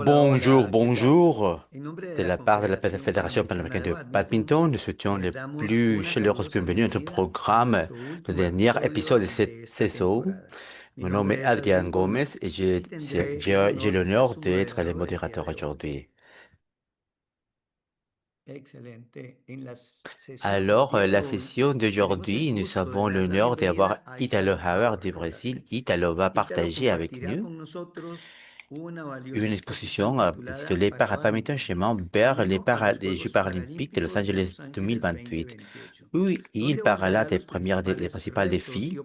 Bonjour, Hola, ¿qué tal? bonjour. En nombre de De la la part de la Confederación Fédération Panamericana panaméricaine de de Badminton, badminton, nous souhaitons les les damos plus una chaleureuses calurosa bienvenues à notre bienvenida a programme, nuestro le último dernier épisode episodio de cette de esta saison. temporada. Mi Mon nom est nombre es Adrien Adrián Gomez Gómez et y tendré el j'ai honor de ser l'honneur su d'être le moderador el día modérateur de hoy. aujourd'hui. Excelente. En la sesión del Alors, día de la hoy session tenemos el d'aujourd'hui, nous gusto de avons dar la l'honneur d'avoir bienvenida a Italo Italo Hauer Hauer du de Brésil. Brasil. Italo va Italo partager avec compartirá nous con nosotros una valiosa une exposición exposition titulada intitulée Para Parabadminton Badminton, chez Membert, Camino a los les Jeux Juegos paralympiques de Los Paralímpicos de Angeles Los Ángeles 2028. 2028, Oui, il donde parla abordará des los les principales principaux retos y défis,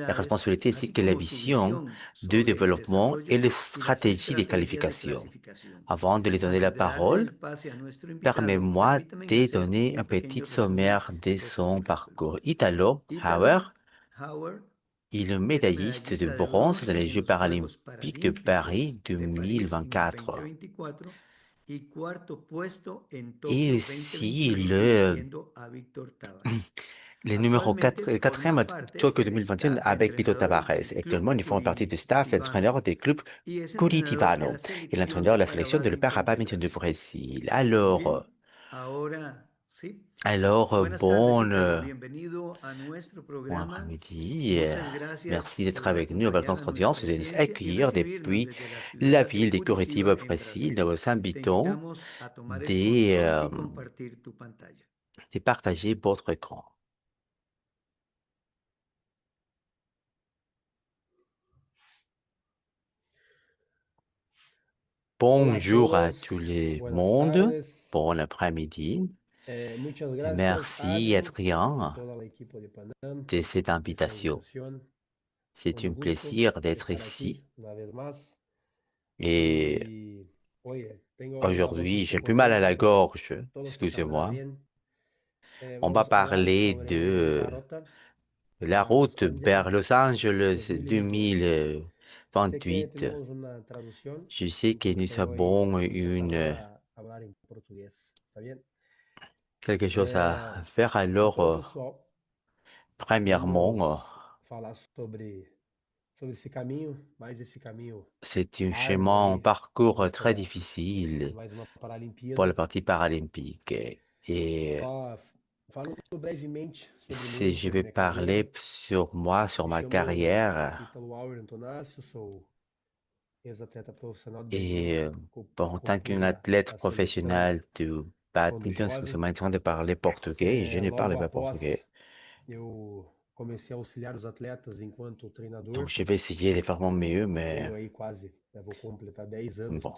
les oportunidades, responsabilités ainsi así que la como su vision visión de sobre el développement et desarrollo les y las stratégies de estrategias de qualification. clasificación. Avant de lui donner la Antes de darle parole, el pase a nuestro invitado, permets-moi permítame de hacer donner un un petit pequeño resumen sommaire de de su son currículum. parcours. Italo Italo Hauer Howard est le es médailliste de medallista de bronze dans les bronce en Jeux los Juegos paralympiques de Paralímpicos Paris de París en el 2024 2024 y cuarto puesto en et Tokio aussi 2021 venciendo a Víctor Tavares. le numéro 4, Actualmente le quatrième forma à parte Tokyo del 2021 staff de avec Pito entrenadores Tavares. del Club Actuellement, ils font partie du staff et Curitivano entraîneur des clubs y es entrenador de Curitivano la et selección l'entraîneur de de la sélection de le parabadminton de Parabadminton du Brasil. Brésil. Muy Alors, bien, ahora sí. alors, Buenas tardes, bon, Ítalo. Bienvenido a nuestro bon programa. après-midi. Muchas gracias Merci d'être por avec nous avec acompañar a notre nuestra audience et de nous audiencia y accueillir recibirnos depuis desde la la ciudad de ville de Curitiba Curitiba, au en Brésil. Brasil. Nous Te invitons invitamos a tomar el des, control euh, y compartir tu pantalla. de partager votre écran. Hola a Bonjour à tous todos, les buenas mondes. tardes. Bon après-midi. Muchas Et gracias, merci, Adri, y Adrien, toda la equipo de Panam de cette por esta invitation. invitación. C'est Un un gusto plaisir d'être estar aquí ici. una vez más. Et Y, oye, tengo la voz un aujourd'hui, j'ai un poco peu mal à ronca, la pero gorge. todo se saldrá Excusez-moi. bien. On va Vamos a hablar parler sobre de la ruta la a route Los vers Los Angeles Angeles 2028. Sé que 2028. tenemos una traducción, Je sais que nous pero hoy avons vamos a saltar a hablar en portugués. ¿Está bien? quelque chose É, à faire. Alors, então, pessoal, premièrement, vamos falar sobre esse caminho, mais esse caminho c'est un árduo chemin, un aí, parcours très nessa difficile mais uma pour la Paralimpíada. partie paralympique. Et Só falando brevemente sobre si mim, je sobre vais minha carreira, parler sur moi, sur me ma chamo carrière, Ítalo Auer Antonácio, sou ex-atleta profissional de et badminton, bon, en tant qu'un compus athlète a seleção professionnel de quando badminton, c'est jovem. maintenant de parler portugais. Je ne parle Logo pas portugais. após, eu comecei a auxiliar os atletas enquanto Donc, treinador. je vais essayer de faire mon mieux, mais Tenho aí quase, vou completar 10 anos bon.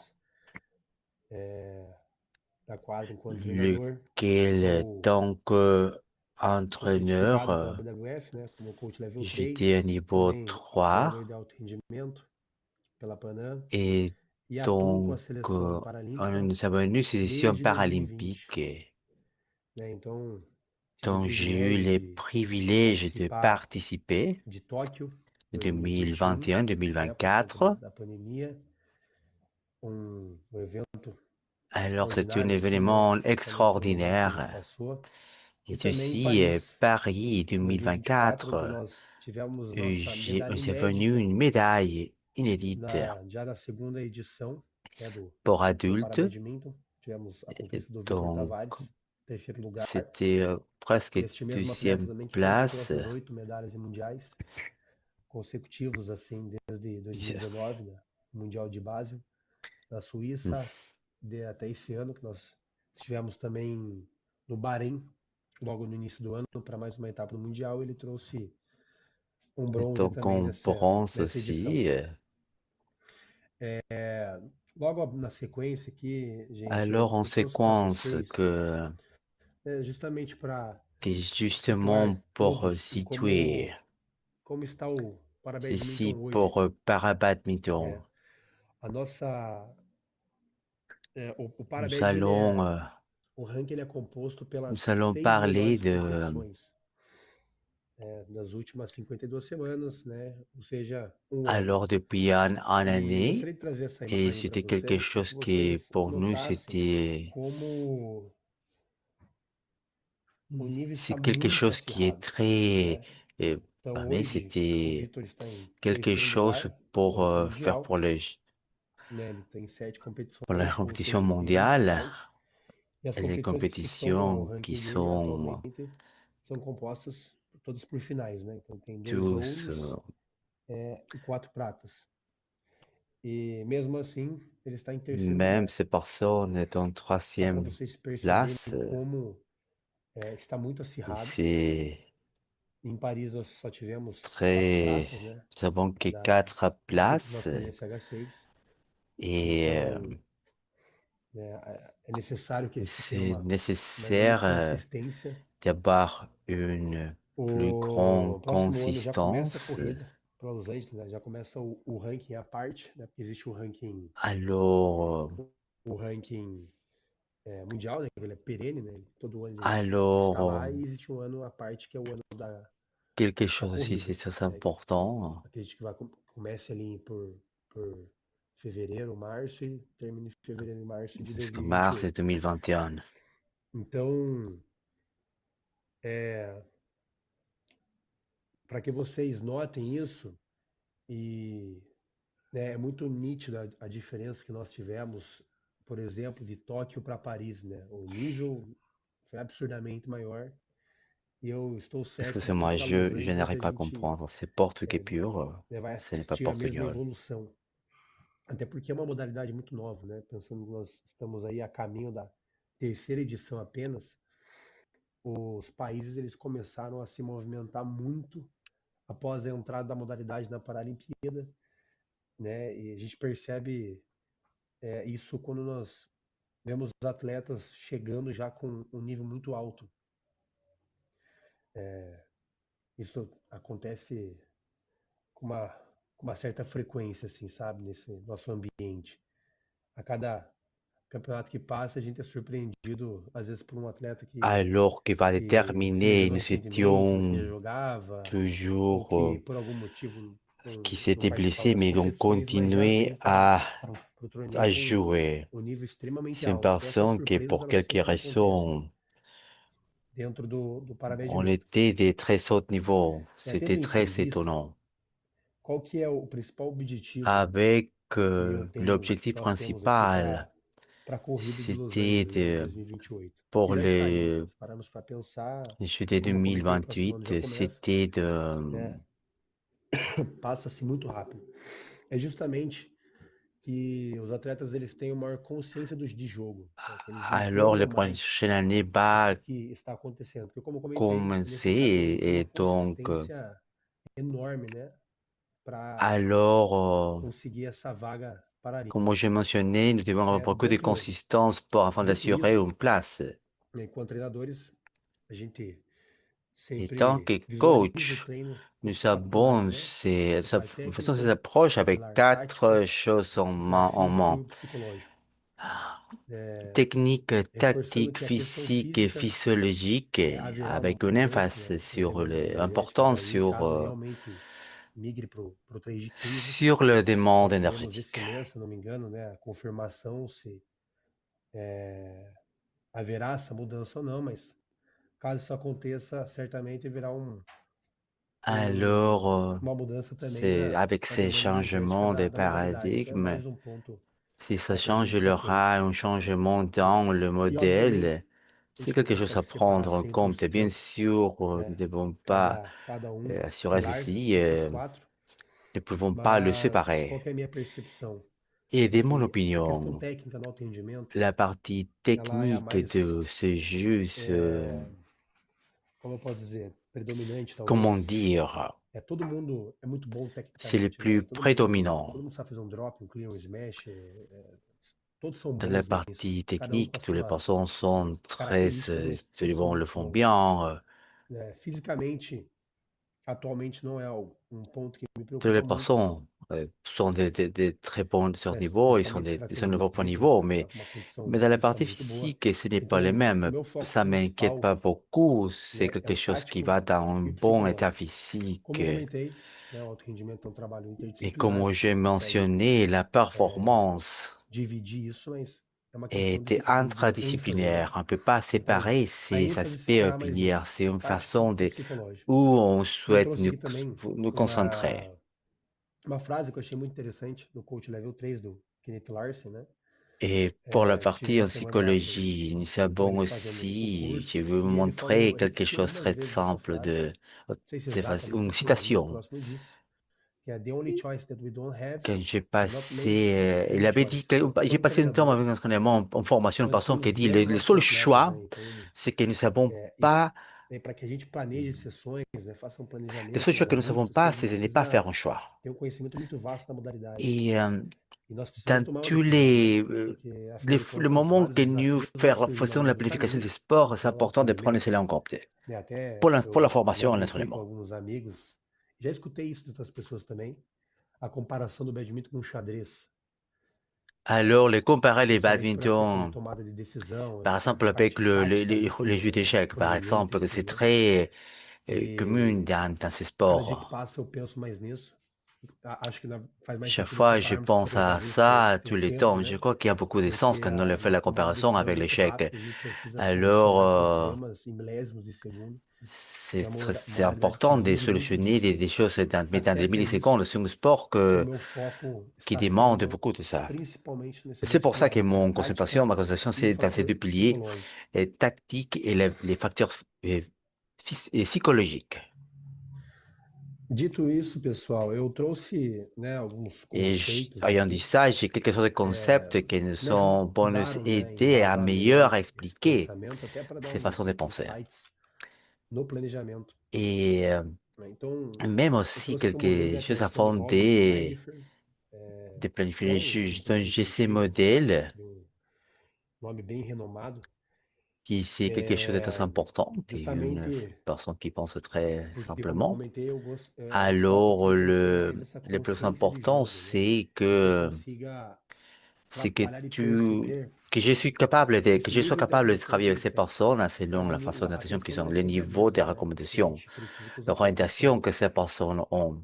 da quadra enquanto treinador. Lequel, Sou, tant sou qu'entraîneur, certificado pela BWF, né, como coach level j'étais à 3, niveau também avaliador 3 de alto rendimento pela Panam et e atuo com a donc, seleção paralímpica nous avons une session desde 2020, paralympique. né? Então, tive o Donc, j'ai eu privilégio le de privilège de participar participer de Tóquio en 2021, né, por conta 2021-2024. da pandemia, um evento Alors, c'est un extraordinário assim, né? événement Principalmente pelo momento que a gente extraordinaire. passou. Et E também em aussi, Paris, Paris 2024, onde 2024, nós tivemos nossa j'ai medalha c'est venu inédita une médaille inédite já na segunda edição, né, pour do adultes. Parabadminton. Tivemos a Et conquista do Vitor donc, Tavares, terceiro lugar. c'était presque Este mesmo atleta deuxième também que conquistou place. essas 8 medalhas em mundiais consecutivos, assim, desde 2019, né, Mundial de Basel, na Suíça, até esse ano, que nós estivemos também no Bahrein, logo no início do ano, para mais uma etapa do Mundial. Ele trouxe um Et bronze donc, também en bronze nessa edição. aussi. Logo na sequência aqui, gente, Alors, eu on trouxe para séquence vocês, justamente para que justement situar pour todos em situer como está o ceci Parabadminton hoje, pour parabadminton. né? A nossa, o Nous Parabad, allons, o ranking ele é composto pelas nous allons 6 parler melhores de, competições, das últimas 52 semanas, né? Ou seja, um ano. alors depuis un E eu année, gostaria de trazer essa et imagem para c'était quelque vocês, para que chose qui vocês pour nous notassem c'était, como o nível está c'est quelque muito chose qui est acirrado, très, né? euh, Então mais hoje o c'était Vitor está em quelque terceiro chose lugar no pour ranking faire mundial. pour les né? Ele tem 7 Pour la competições com compétition 6 níveis mondiale, diferentes. E as et les competições que estão no compétitions qui ranking dele sont atualmente são compostas todas por finais, né? Então tem 2 tous, ouros, e 4 pratas. E mesmo assim, ele está em terceiro même lugar. ces personnes est en Dá para 3e vocês perceberem place, como está muito et acirrado. c'est Em Paris nós só tivemos 4 très... praças, né? Nous avons que Da 4 equipe places, masculina SH6. et Então, né, é necessário que se tenha c'est uma grande nécessaire consistência. d'avoir une plus O grande próximo ano já começa a consistance. corrida para Los Angeles, né? Já começa o ranking à parte, né? Porque existe Alors, o ranking mundial, né? Ele é perene, né? Todo ano ele está alors, lá e existe um ano à parte que é o ano quelque da chose aussi, corrida, c'est très né? important. Acredito que comece ali por fevereiro, março e termine em fevereiro e março de Jusqu'en mars 2028. 2021. Então, para que vocês notem isso, e né, é muito nítida a diferença que nós tivemos, por exemplo, de Tóquio para Paris, né? O nível foi absurdamente maior e eu estou certo de que Excusez-moi, para Los je Angeles n'arrive a pas à gente comprendre. C'est portugais pur, vai ce n'est pas assistir a mesma portugnol. evolução. Até porque é uma modalidade muito nova, né? Pensando que nós estamos aí a caminho da terceira edição apenas, os países eles começaram a se movimentar muito após a entrada da modalidade na Paralimpíada, né? E a gente percebe isso quando nós vemos os atletas chegando já com um nível muito alto. Isso acontece com uma certa frequência, assim, sabe, nesse nosso ambiente. A cada campeonato que passa, a gente é surpreendido, às vezes, por um atleta Alors qu'il va que se déterminer, lesionou nous recentemente, mas que já étions jogava, ou toujours que por algum motivo qui não s'étaient participava blessés, das mais ont competições, mas já continué vem para o à torneio com jouer. um nível extremamente C'est une alto. Então, essas personne qui, surpresas, pour elas quelques sempre acontecem raisons, dentro do on paramédio. était des très hauts niveaux. Tendo C'était isso très em vista, étonnant. qual que é o principal objetivo Avec que l'objectif nós temos aqui principal, para a corrida de Los c'était Angeles, né, em de, 2028? Que pour já está aí, né? le Se pararmos para pensar, juillet como eu comentei, o próximo ano já 2028, começa, c'était de... né? Passa-se muito rápido. É justamente que os atletas eles têm uma maior consciência de jogo, né? Que eles Alors, entendam la mais prochaine année o va que está acontecendo. Porque, como eu comentei, é commencer necessário que a gente tenha uma et donc, consistência enorme, né? Para alors, conseguir essa vaga comme paralímpica. j'ai mentionné, nous devons avoir beaucoup de Dentro, consistance pour, afin dito d'assurer isso, une place. né, enquanto treinadores, a gente Et tant sempre que visualiza o coach, treino nous nos 4 pilares, savons, né? Pilar faisons ces técnico, approches o avec pilar 4 tático, choses o pilar en físico e main. o psicológico. Technique, Reforçando tactique, que a questão physique et física physiologique, haverá uma avec une mudança, êmphase né? sur Dependendo do objeto importance daí, caso realmente migre para o 3 de 15, sur le demande nós teremos énergétique. esse mês, se não me engano, né? A confirmação se haverá essa mudança ou não, mas caso isso aconteça, certamente haverá Alors, uma mudança também c'est avec na ces demanda energética changements de da modalidade. Isso é paradigme, mais um ponto si ça para a change, il gente y se aura atente. un changement dans le E, obviamente, modèle. a C'est gente não quelque chose à consegue separar prendre en compte. Et bien 100%, sûr, nous ne né? devons pas Cada assurer pilar ceci, desses 4, ne pouvons pas le mas qual séparer. que é a minha percepção? Et É de mon que a questão opinion, técnica no alto rendimento, la partie ela é a technique mais, de ce jeu, como eu posso dizer, predominante comment talvez. dire, Todo mundo é muito bom c'est le tecnicamente, né? plus prédominant. Todo mundo sabe fazer um drop, um clean, um smash. Todos são De la bons nisso. partie Cada um com technique, as toutes les suas personnes sont très, características, mas tout le todos são monde le muito font bons. bien. Fisicamente, atualmente não é um ponto que me Toutes les preocupa muito, personnes sont des très bons sur né? niveau, Principalmente se ils sont de tratando do niveau fitness, niveau, né? Que está mais, com uma condição mais dans la física partie muito boa. physique, ce n'est pas le Então, o même. meu foco Ça m'inquiète principal, pas beaucoup, c'est né, é quelque o chose qui tático va dans un e o bon état psicológico. physique. Como eu comentei, né, o alto rendimento é um trabalho Et interdisciplinar, comme a j'ai gente não consegue mentionné, la performance dividir isso, mas é uma questão est de bem fazer, né? intradisciplinaire. On ne peut pas Então, séparer a ces ênfase se aspects fará mais piliers. nisso, C'est no une tático façon e de psicológico. où on E eu souhaite trouxe aqui também nous concentrer. uma frase que eu achei muito interessante do coach level 3 do Kenneth Larson, né? Et pour la Tive partie uma en semana lá psychologie, nous com savons eles fazendo esse aussi, je curso, veux vous e ele montrer falou, quelque repetiu chose algumas très vezes essa simple frase, de, não sei se c'est exatamente une assim, mas muito citation. próximo disso, que é the only choice that we don't have Quand j'ai is not make passé, il any avait dit choice. que j'ai Como passé un temps avec un treinadores, entraînement en formation, une nós personne qui estamos a dit vendo le nossos seul atletas, choix, né? Então, c'est que nous ne savons e pas, para que a gente planeje sessões, né, faça um le seul planejamento, choix que nous ne savons ajustes, a pas, gente c'est de ne pas faire precisa un choix. ter um conhecimento muito vasto da modalidade. Et E nós precisamos dans tomar uma tous decisão, né? les, Porque, afinal les, de le contas, moment vários que nous desafios vão surgir faisons ao la longo do planification du caminho. sport, c'est Então, important de prendre primeiro, cela en compte né, pour até pour la eu formation já et brinquei com l'entraînement. alguns amigos, já escutei isso de outras pessoas também, a comparação do badminton com o xadrez, Alors, les comparer les principalmente por essa questão de badminton, tomada de decisão, par essa exemple, avec parte tática, né, les jeux d'échecs, por par momento, exemple, que assim, c'est né? très commun E dans ces cada dia que sports. passa eu penso mais nisso. Acho que faz mais Chaque sentido fois, je compararmos com o pense à xadrez pelo, ça tous pelo les tempo, temps. Je né? crois qu'il y a beaucoup de sens Porque quand on fait uma la tomada de comparaison decisão é avec muito l'échec. rápida, a gente precisa Alors, solucionar problemas em milésimos de segundo. É uma c'est modalidade que important de exige muito solutionner disso. des choses mais dans Até des por isso millisecondes. C'est un sport que o meu foco qui está demande sendo beaucoup de ça. principalmente nesses C'est dois pour ça que pilares, né? A ma tática concentration, e o c'est dans ces deux fator piliers, psicológico. tactique et les facteurs psychologiques. Dito isso, pessoal, eu trouxe, né, alguns Et conceitos ayant dit aqui ça, j'ai quelques sortes de concepts qui nous que me vont nous ajudaram, né, a aider à embasar melhor mieux esse expliquer pensamento, até para dar ces façons uns de penser. insights no planejamento, Et né? Então, même eu aussi trouxe como grande quelque chose referência o afin Robert Heideffer, de que é planifier um un conceito GC antigo, modèle de um nome bem renomado, qui c'est quelque chose de très important, et une justamente personne qui pense très porque, como eu simplement. comentei, o foco aqui Alors, eu quero ter mais essa le plus constância de important, jogo, né? E que eu consiga c'est que trabalhar e perceber je suis capable que esse je sois nível de capable de atenção travailler que avec eles ces têm. personnes Mas selon la façon a d'attention qu'ils atenção ont, não é le ser niveau de burro, né? Porque a recommandation, gente precisa que os de atletas orientation tenham. que ces personnes ont.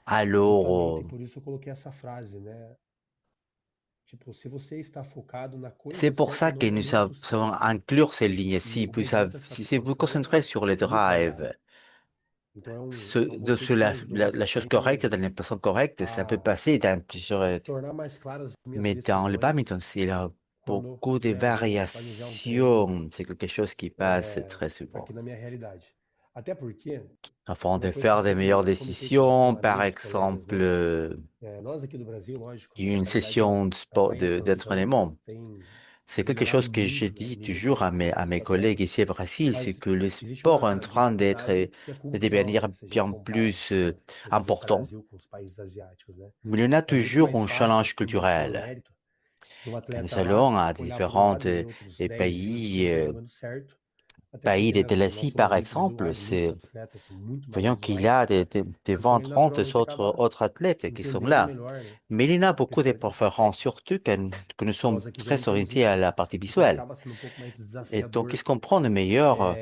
Alors, Justamente por isso eu coloquei essa frase, né? Tipo, se você está focado na c'est coisa pour certa ça no que nous momento savons certo. inclure ces lignes. E Si o vous, resgate dessa si vous situação concentrez é sur les muito válido. drives, Então ce, é um de conceito que me ajudou la chose bastante correcte, dans les personnes correctes, ça peut a passer dans plusieurs. tornar mais claras as minhas Mais dans le decisões badminton, il y a quando, beaucoup de né, eu vou planejar um treino variations. C'est quelque chose qui passe très souvent. aqui na minha realidade. Até porque Afin uma de coisa que eu faire des sempre meilleures já comentei com décisions, par amigos, colegas, exemple, né? Nós aqui do Brasil, lógico, a une modalidade session de está sport, em ascensão, d'entraînement. tem C'est quelque melhorado chose que je muito, né, o dis nível toujours à mes desses collègues atletas, ici au Brésil, c'est mas que le existe sport est en uma train d'être, dificuldade que é de cultural, devenir né? Se a gente bien compara, plus por exemplo, o important. Brasil com os países asiáticos, né? Mais il y en a É muito toujours mais un fácil, challenge por culturel. mérito, de um Et nous atleta lá allons à olhar para o différents lado e ver outros 10, 20 que pays, não estão jogando certo. Até pays porque, de né, no Tennessee, nosso par momento exemple, visuais, muitos c'est, atletas muito voyons bons qu'il lá, y a des então 20, ele 30 naturalmente acaba autres athlètes qui sont entendendo là. melhor, né, Mais il y en a a beaucoup de perspectiva préférences, surtout que nous sommes nós aqui já très entende orientés à isso, la né? partie Então visuelle. acaba sendo um pouco mais Et donc, ils desafiador se comprennent meilleur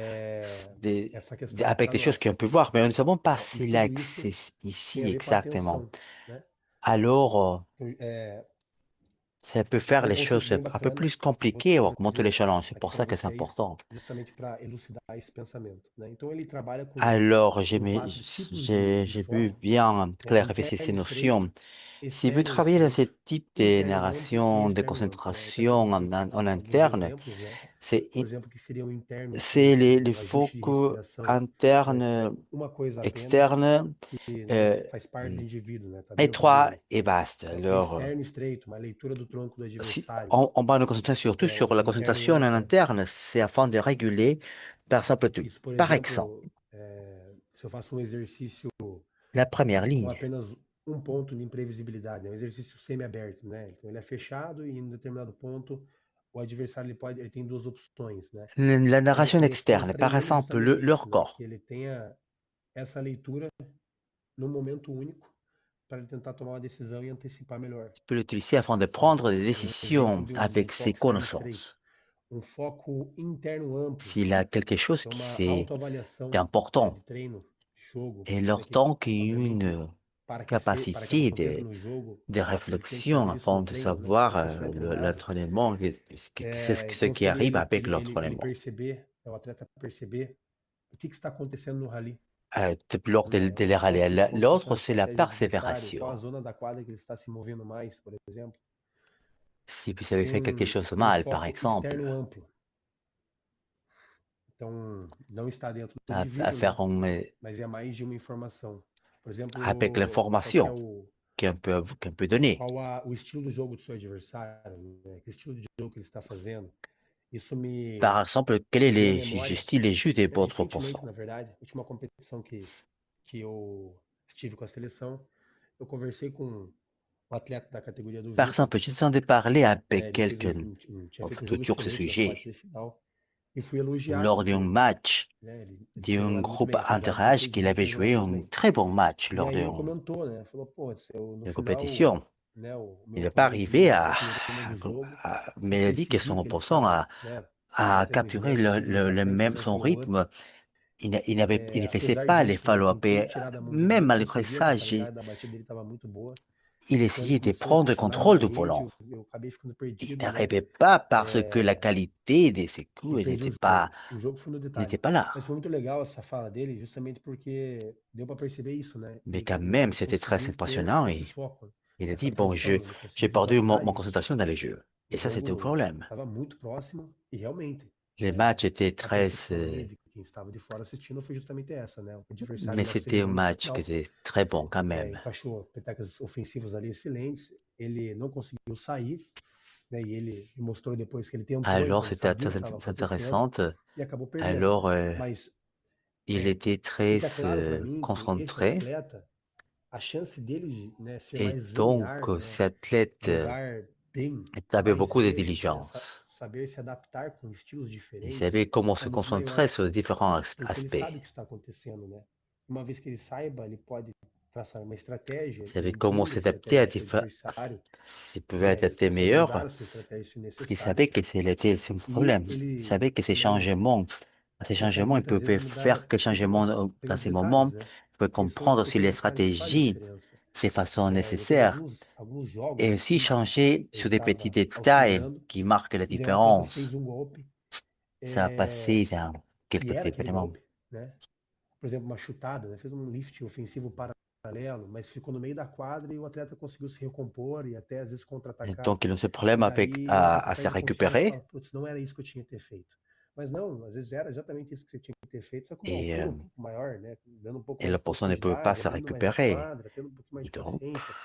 essa questão de avec estar des choses qu'on nós. peut voir, mais nous ne savons pas E si tudo isso l'accès tem a ici ver com a exactement. atenção, né? Alors, Então, ça peut é faire um les conceito choses bem un peu bacana plus que eu compliquées ou vou augmenter les trazer challenges. C'est aqui pour para ça que c'est vocês, important. justamente para elucidar esse pensamento, né? Então ele trabalha Alors, com quatro tipos de j'ai vu foco, bien que é clarifier ces interno notions. estreito, Si vous externo travaillez dans ce estreito, type de interno amplo e narration, de externo amplo, né? Eu até concentration coloquei en alguns interne, exemplos, né? c'est Por exemplo, que seria o interno c'est estreito, les o ajuste de focus respiração, mas é internes, uma coisa apenas externes, que, né, euh, faz parte do indivíduo, né? Tá dentro étroits dele. et vastes. O Alors, externo estreito, uma leitura do tronco do si adversário, on va nous concentrer surtout sur o la interno concentration en amplo. interne, c'est afin de réguler, par exemple, tout. Isso, por Par exemple, exemplo, se eu faço um exercício la première com ligne. apenas um ponto de imprevisibilidade, né? Um exercício semi-aberto, né? Então ele é fechado e em um determinado ponto o adversário ele tem duas opções, né? La Então narration eu estou externe, par treinando exemple, justamente leur isso, né? corps. Que ele tenha essa leitura no momento único para ele tentar tomar uma decisão e antecipar melhor. Tu peux l'utiliser afin de Né? prendre des Um exemplo décisions de um avec ses foco externo estreito, connaissances. um foco interno amplo, S'il a quelque chose é qui uma c'est autoavaliação, né, important de treino, de jogo, et né, leur que temps qui a obviamente une para que capacité aconteça no jogo, de a gente tem que réflexion fazer isso afin no de treino, né? Se savoir a pessoa é treinada, l'entraînement, ce então qui seria arrive avec ele l'entraînement. perceber, o atleta perceber o que está acontecendo no rally, Lors né? de les rallyes. Qual está sendo L'autre, a c'est la estratégia do adversário, qual a persévération. zona da quadra que ele está se movendo mais, por exemplo. Si vous avez fait quelque chose de um mal, par foco exemple, externo amplo. Então, não está dentro do à indivíduo, né? faire Mas é mais de uma informação. Por avec exemplo, l'information qu'on peut donner. o estilo do jogo do seu adversário, né? Que estilo de jogo que ele está fazendo. Isso me Par exemple, quel est veio à les memória styles et jeux des votre recentemente, pourcent? na verdade, última competição que eu estive com a seleção, eu conversei com um atleta da categoria do Par Vitor, exemple, je t'entendais parler né? avec Ele fez quelqu'un tinha feito um jogo autour de ce excelente nas quartas sujet de final e fui elogiado lors d'un porque, match né, ele tinha d'un jogado muito groupe bem, apesar de não ter interage qu'il avait desempenhado joué muito un bem. très bon match E lors aí ele d'une comentou, né? Falou, pô, no final, compétition. né, o Il meu n'est pas oponente arrivé me dominou no jogo e mais il a dit que percebi son que ele opposant estava, né, a batendo capturé snap assim muito à frente, son fazendo pull-up. rythme. Il ne faisait Apesar pas les disso, né, follow-up. sem Et tirar da mão dele, même ele malgré conseguia, ça, que a qualidade da batida dele estava muito boa. il E quando ele essayait de começou a prendre le pressionar na minha contrôle du rede, volant. eu acabei ficando Il perdido, né? n'arrivait pas parce que la qualité de ses E coups perdi o jogo. O jogo foi no n'était detalhe. pas là. Mas foi muito legal essa fala dele, justamente porque deu para perceber isso, né? Mais Ele, quand ele même, c'était très conseguiu ter impressionnant esse et foco, il a essa dit, bon, atenção, ele j'ai conseguiu perdu captar mon isso. concentration dans les jeux. O Et ça, c'était le jogo problème. estava muito próximo e realmente, Les né, matchs étaient a très... percepção minha de quem estava de fora assistindo foi justamente essa, né? O adversário mais nosso c'était un eliminou no match qui final, était très bon quand même. encaixou petecas ofensivas ali excelentes, ele não conseguiu sair, né? E ele mostrou depois que ele tentou, Alors, então ele c'était sabia o très que estava acontecendo intéressant. e acabou perdendo. Alors, Mas il était très fica claro para mim que esse concentré. atleta, a chance dele, né, ser Et mais donc, linear, né, cet athlète jogar bem avait mais beaucoup vezes, né, d'intelligence. saber se adaptar com estilos Il diferentes savait comment é se muito maior, concentrer sur différents porque ele aspects. sabe o que está acontecendo, né? Uma vez que ele saiba, ele pode traçar uma estratégia Il e savait comment ouvir a s'adapter estratégia à do seu différents... adversário, S'il pouvait né, e adapter consegue mudar meilleur, a sua estratégia se parce qu'il necessário. savait que c'était son E problème. Il ele, savait que né, ces consegue changements, il muitas vezes pouvait mudar faire quel changement dans pelos ces detalhes, moments. né? Il pouvait Porque são os comprendre aussi les pequenos detalhes que fazem stratégies, diferença. ces façons Eu teve nécessaires. alguns jogos Et aussi assim que changer eu sur des petits estava détails auxiliando qui marquent la e daí um atleta fez différence. um golpe Ça a passé dans que quelques era aquele événements. golpe, né? Por exemplo, uma chutada, né? Fez um lift ofensivo paralelo, mas ficou no meio da quadra e o atleta conseguiu se recompor e até às vezes Et contra-atacar. donc, il a ce problème E avec, daí eu já à se perde a confiança e récupérer. fala, putz, não era isso que eu tinha que ter feito. Mas não, às vezes era exatamente isso que você tinha que ter feito, só com uma Et, altura um pouco maior, né? Dando um pouco et mais la de personne ne pouvait pas profundidade, se abrindo mais a récupérer. quadra, tendo um pouquinho mais de Donc, paciência.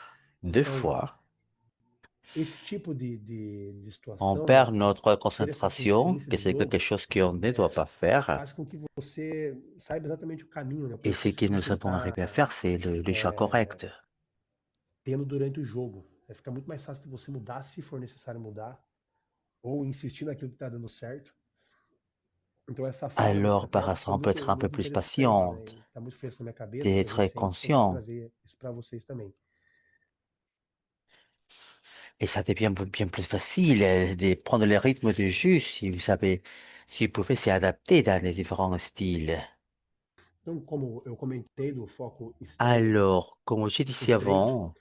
deux Então, fois, esse tipo de on situação, perd né? notre Ter essa concentration, consciência que de c'est quelque jogo, chose qu'on ne doit pas faire. faz com que você saiba exatamente o caminho, né? O Et ce percurso que que nous você avons está arrivé à faire, c'est le choix correct. tendo durante o jogo. Fica muito mais fácil de você mudar se for necessário mudar, ou insistir naquilo que está dando certo. Então essa fala desse Alors, par atleta foi exemple, on peut être un peu muito plus interessante, né? patiente, E tá muito fresco na minha cabeça, foi d'être recente, então quis conscient. trazer isso para vocês também. Et ça devient bien plus facile de prendre le rythme du jeu si vous savez, si vous pouvez s'y adapter dans les différents styles. Então, como eu comentei do foco externo Alors, comme je disais estreito, avant,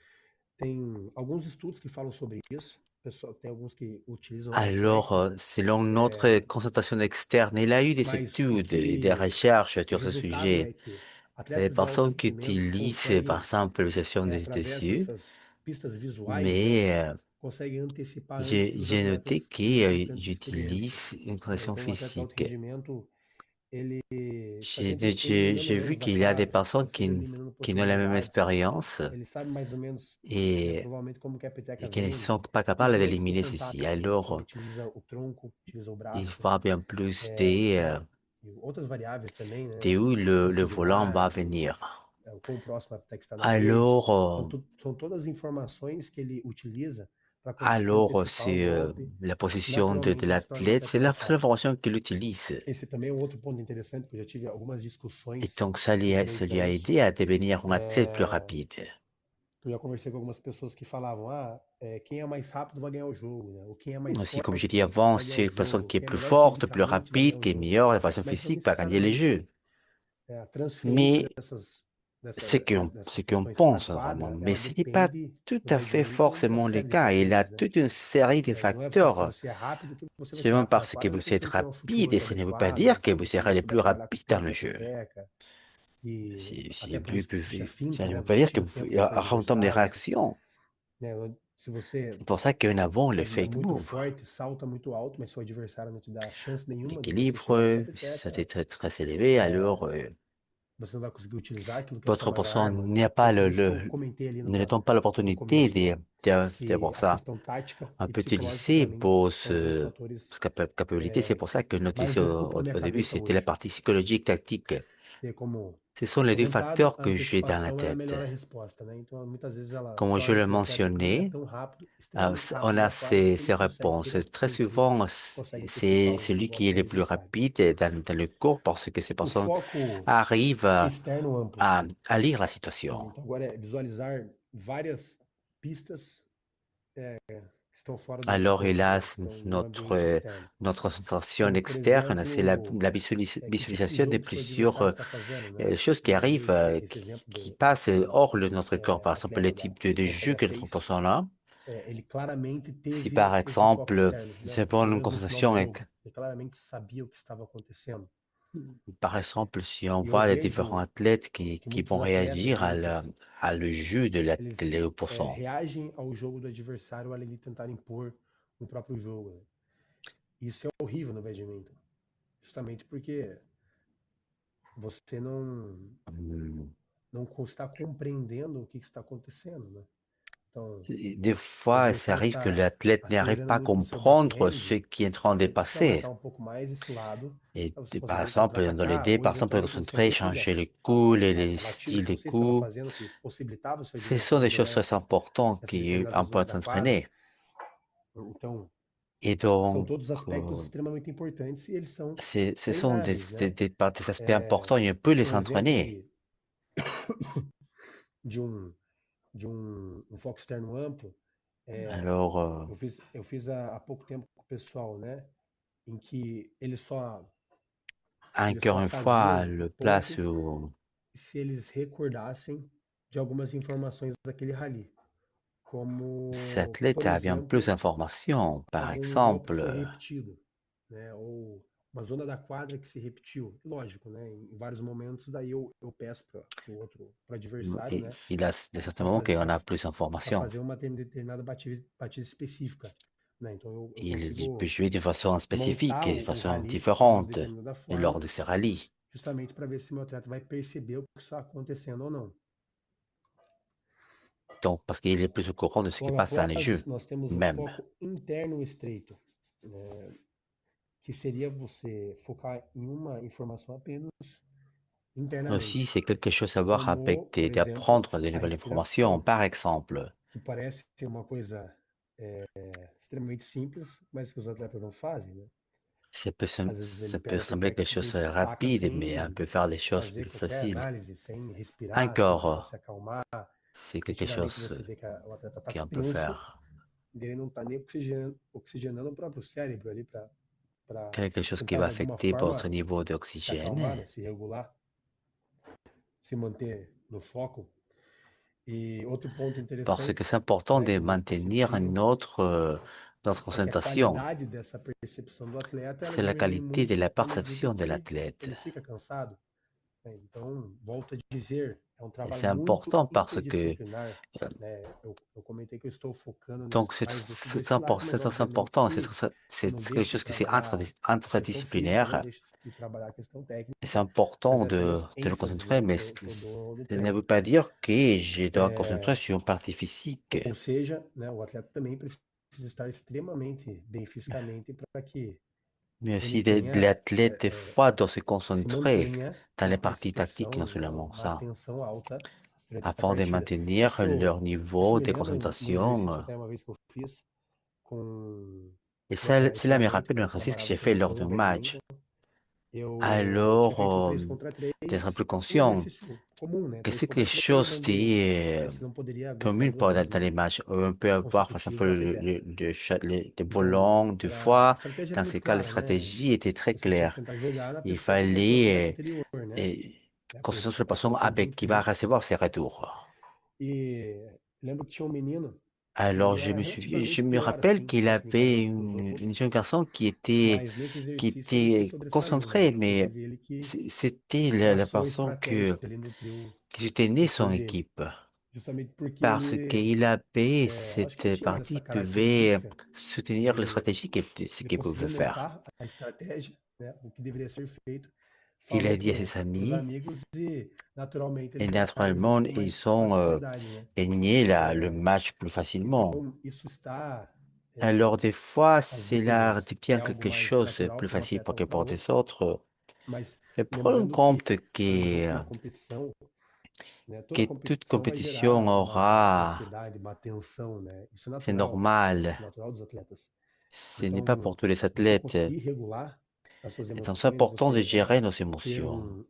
tem alguns estudos que falam sobre isso. Pessoal, tem alguns que utilizam essa alors, técnica, selon notre concentration externe, il a eu des mas o études et des que recherches o sur ce resultado sujet. é que Des atletas de alto personnes qui rendimento utilisent, par conseguem, exemple, l'utilisation des através yeux, dessas pistas visuais, né, mais conseguem antecipar antes j'ai dos j'ai noté atletas que estão tendo experiência. j'utilise une concentration Então, o atleta de alto physique. rendimento, ele está sempre eliminando J'ai vu erros a qu'il y a des quadra, personnes está sempre eliminando qui n'ont la même possibilidades. expérience Ele sabe mais ou menos, et, provavelmente, como que a peteca et qui ne vem, sont pas capables principalmente se for d'éliminer ceci. contato, né? Então, ele Alors, utiliza o tronco, utiliza o il braço, va bien plus e outras variáveis também, né? de où le volant va Profundidade, venir. o quão próximo a peteca está da rede. Alors, São todas informações que ele utiliza para conseguir alors antecipar o c'est golpe. la position de Naturalmente, ele se torna um l'athlète, atleta c'est mais rápido. l'information qu'il utilise. Esse também é um outro ponto interessante, porque eu já tive algumas Et discussões donc, ça referentes lui a a isso. aidé à devenir un athlète plus rapide. Eu já conversei com algumas pessoas que falavam, quem é mais rápido vai ganhar o jogo, né? Ou quem é mais Aussi, comme forte je dis avant, vai ganhar c'est o une personne jogo. qui est Quem é plus melhor forte, plus fisicamente vai ganhar rapide, o qui est jogo. meilleure de façon Mas não physique, va gagner les necessariamente jeux. a transferência Mais dessas ce qu'on questões para a pense vraiment, quadra, mais ela ce n'est pas depende tout do à fait rendimento de uma forcément le série de cas. Il a fatores, né? toute une série de Não é só porque facteurs. você é rápido que você vai ser Seulement rápido na parce que quadra, vous você êtes tem que ter uma rapide, et flutuação ce ne veut pas adequada, dire que você vous tem que serez le souber plus trabalhar com o rapide dans corpo le da jeu. peteca e Si até plus, por isso que ficha ça finta, ne né? veut pas Você dire que tira o vous, tempo do seu en termes de adversário, réaction, né? Se você C'est pour ça qu'en avant, le é fake muito move, forte, salta muito alto, mas seu adversário não te dá chance nenhuma de você chegar nessa l'équilibre, si ça peteca, était très, très élevé, alors você não vai conseguir utilizar aquilo que é sua votre maior opposant arma. n'a Então, pas por isso que eu comentei ali ne donne pas no l'opportunité começo, né? d'avoir Que a ça. questão tática On e peut psicológica, utiliser para mim, pour são dois ce, fatores capabilité. C'est pour ça que notre mais ici ocupam a minha au début, cabeça c'était la hoje. partie psychologique, tactique. E como Ce sont les deux comentado, facteurs a que j'ai dans la antecipação ela tête. melhora a resposta, né? Então, muitas vezes ela Comme je torna o le teu atleta domina mentionnais, tão rápido, extremamente on rápido a na quadra, que ele ces consegue réponses. ter Très ele souvent, consegue antecipar c'est celui o qui est le plus adversário. rapide dans le cours parce que ces O personnes foco arrivent externo amplo, à lire la né? situation. Então, agora é visualizar várias pistas que estão fora do Alors, campo, né? Que hélas, estão no ambiente externo. notre concentration Como, por externe, c'est exemplo, la que tipo de visualisation de jogo seu adversário plusieurs está fazendo, né? choses qui Muitas arrivent, vezes esse exemplo qui passent hors de notre corps. Par exemple, atleta le da type de jeu Coreia que notre fez, opposant a. ele claramente Si par teve esse foco exemple, externo, né? je prends Pelo une menos no final do concentration, jogo. Ele claramente sabia o que estava acontecendo. par exemple, si on E eu voit les différents vejo athlètes que qui vont muitos atletas, réagir eles, à le jeu de eles l'opposant. reagem ao jogo do adversário além de tentar impor o próprio jogo, né? Isso é horrível no badminton, justamente porque você Hum. não está compreendendo o que está acontecendo, né? Então, Des o fois, ça adversário arrive que está l'athlète n'arrive acelerando pas à muito no seu comprendre ce backhand, qui est en train de você precisa aumentar passer. um pouco mais esse lado Et para você par conseguir exemple, dans les contra-atacar dés, ou par exemple, eventualmente você concentrer, muda changer les coups, les a batida styles que de você estava coups. fazendo que possibilitava o seu Ce sont adversário des choses jogar très importantes nessa determinada qu'on peut zona être da quadra. entraîné. Então, Et são donc, todos aspectos extremamente importantes e eles são ce sont treináveis, né? des aspects importants et on peut les Um exemplo entraîner. de um, um foco externo amplo, Alors, eu fiz há pouco tempo com o pessoal, né? Em que eles encore só une fois, faziam o le place ponto où se eles recordassem de algumas informações daquele rally. cet Como, por athlète a bien plus exemplo, d'informations. Par algum golpe que exemple, foi repetido, né? Ou uma zona da quadra que se repetiu. Lógico, né? Em vários momentos, daí eu peço para o outro, para o adversário, né? il a de certains moments qu'on a plus Para d'informations. fazer uma determinada batida específica, né? Então eu Il peut consigo jouer d'une façon spécifique montar et de o façon rally de uma différente determinada lors forma, de ces rallyes. justamente para ver se meu atleta vai perceber o que está acontecendo ou não. Donc, parce qu'il est plus au courant de ce qui Logo passe dans les jeux, após, nós temos o même. foco interno estreito, né? Que seria você focar em uma informação apenas Aussi, internamente, c'est quelque chose à voir avec como, por exemplo, d'apprendre de a nouvelles informations. respiração, Par exemple, que parece ser uma coisa extremamente simples, mas que os atletas não fazem, né? Às vezes ele ça peut pega a sembler peteca quelque chose simplesmente de saca rapide, mais on sem peut faire des choses fazer plus qualquer faciles. análise, sem respirar, sem tentar Encore, se acalmar. c'est quelque Nitidamente chose você vê que o atleta está qu'on peut tenso faire. e ele não está nem oxigenando o próprio cérebro ali para Quelque chose qui tentar va de alguma affecter votre forma niveau se acalmar, d'oxygène. né? Se regular, se manter no foco. E outro ponto Parce interessante, que c'est important né, de que eu maintenir percebi notre é que a concentration. qualidade dessa percepção do atleta ela C'est la diminui qualité de la muito à medida perception de que l'athlète. ele fica cansado, né? Então, volto a dizer, é um Et trabalho c'est muito important parce que, interdisciplinar, euh, né? Eu comentei que eu estou focando donc mais nesses dois pilares, c'est mas très obviamente important, que eu não c'est quelque deixo de chose qui c'est trabalhar a questão física, não interdisciplinaire. deixo de trabalhar a questão Et c'est técnica, mas important é apenas de le ênfase, concentrer, né, mais que eu dou no ça ne treino. veut pas dire que je dois concentrer sur une partie physique. Ou seja, né, o atleta também precisa estar extremamente bem fisicamente para que Mais ele aussi, tenha, l'athlète, des fois, doit se se concentrer mantenha dans uma les parties tactiques, non percepção, né, seulement uma ça, atenção alta durante a afin de partida. maintenir leur Isso niveau me de lembra um exercício concentration. até uma vez que eu fiz com Et esse cela me momento rappelle que un eu exercice que trabalhava j'ai fait também lors com o d'un match. badminton. Eu tinha Alors, feito um 3 contra d'être 3, plus um conscient exercício comum, né? que 3 c'est contra quelque 3, chose onde qui est você não poderia aguentar commune duas vezes dans les matchs. On peut avoir, par exemple, consecutivas a peteca. les Então, volants deux a fois. estratégia era Dans ce muito cas, la clara, né? stratégie était très Você tinha que claire. tentar jogar na Il pessoa que quer ser o atleta fallait anterior, né? concentrer sur la Para personne conseguir avec qui va impor. recevoir ses retours. E lembro que tinha um menino que Alors, ele era je relativamente me pior, rappelle assim, qu'il avait tecnicamente que os une outros, jeune garçon mas nesse qui exercício ele se était sobressaiu, né? concentré, Deu para mais perceber ele que c'était la passou a personne estratégia ali no trio qui soutenait de trio son dele. équipe. justamente porque parce qu'il avait eu acho que ele cette tinha partie, essa il pouvait característica soutenir les de, stratégies ce de qu'il conseguir pouvait faire. montar a estratégia, né, o que deveria ser feito, Il a falou dit à para ses os amis, amigos e, naturalmente, et eles ganharam o naturellement, jogo, mas ils com ont mais facilidade, né? gagné le match plus facilement. Então, isso está, Alors, des fois, às c'est là vezes, devient é algo quelque mais chose de natural plus para um facile atleta que para pour des outro, autres. mas Mais prenons en lembrando que, compte por exemplo, uma competição, né, que toda toute competição vai compétition gerar uma aura, ansiedade, uma tensão, né? Isso é c'est natural, normal, natural dos atletas. ce n'est pas Então, pour tous les você athlètes. conseguir regular as suas C'est emoções, important de você gérer nos ter émotions.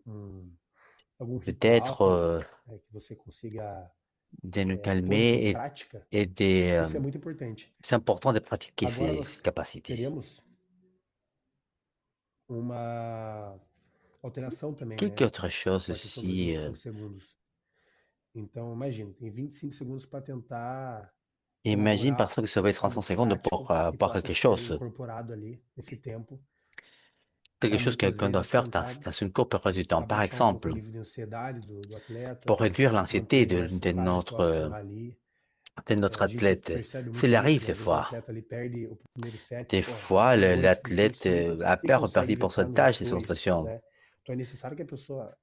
algum Peut-être ritual, né, que você consiga de nous pôr isso em calmer prática, et de, isso é muito importante. c'est important de pratiquer Agora ces nós capacités. teremos uma alteração também, Quelque né, autre chose com a questão dos aussi. 25 segundos. Então, imagina, tem 25 segundos para tentar Imagine elaborar personne qui saurait 30 algo secondes prático que pour possa quelque ser chose. incorporado ali nesse tempo, Quelque para chose que muitas quelqu'un doit vezes faire tentar dans une courte période de temps. Par abaixar um pouco o exemple, nível de ansiedade do atleta, pour réduire manter l'anxiété ele mais focado no que possa rolar ali. de notre A gente athlète. percebe muito S'il isso, arrive né? des Às vezes o fois. atleta ali perde o primeiro set, Des pô, já tá fois, com 8, 5 l'athlète segundos a e consegue perdu evitar nos pourcentage de son dois, pression. né? Então é necessário que a pessoa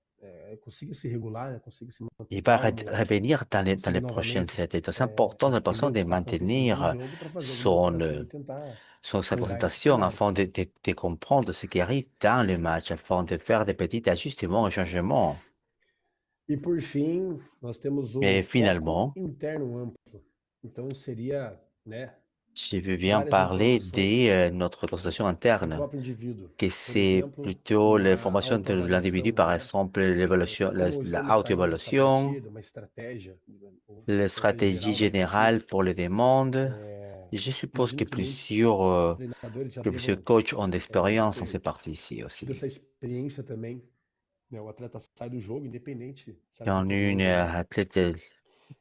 consiga se regular, né? Consiga se manter Il va calmo, revenir dans consiga les prochaines novamente sets. Et c'est important de la entender personne o que de está acontecendo no maintenir jogo para fazer alguma son, alteração e tentar sa mudar esse concentration cenário. afin de comprendre ce qui arrive dans le match, afin de faire des petits ajustements et changements. E por fim, nós temos o Et foco finalement, interno amplo. Então seria, né, je veux bien várias parler informações de notre conversation do interne, próprio indivíduo. que Por c'est exemplo, plutôt uma l'information de l'individu, autoavaliação, par né? exemple, l'évaluation, Como la estamos saindo dessa auto-évaluation, partida, uma estratégia, ou la estratégia stratégie geral da partida. générale pour les demandes. Je suppose Imagino que muitos treinadores já que plusieurs devam coachs ont d'expérience en ter ces parties ici tido aussi. essa experiência também, né? O atleta sai do jogo, independente, sai Quand une vitorioso ou não, athlète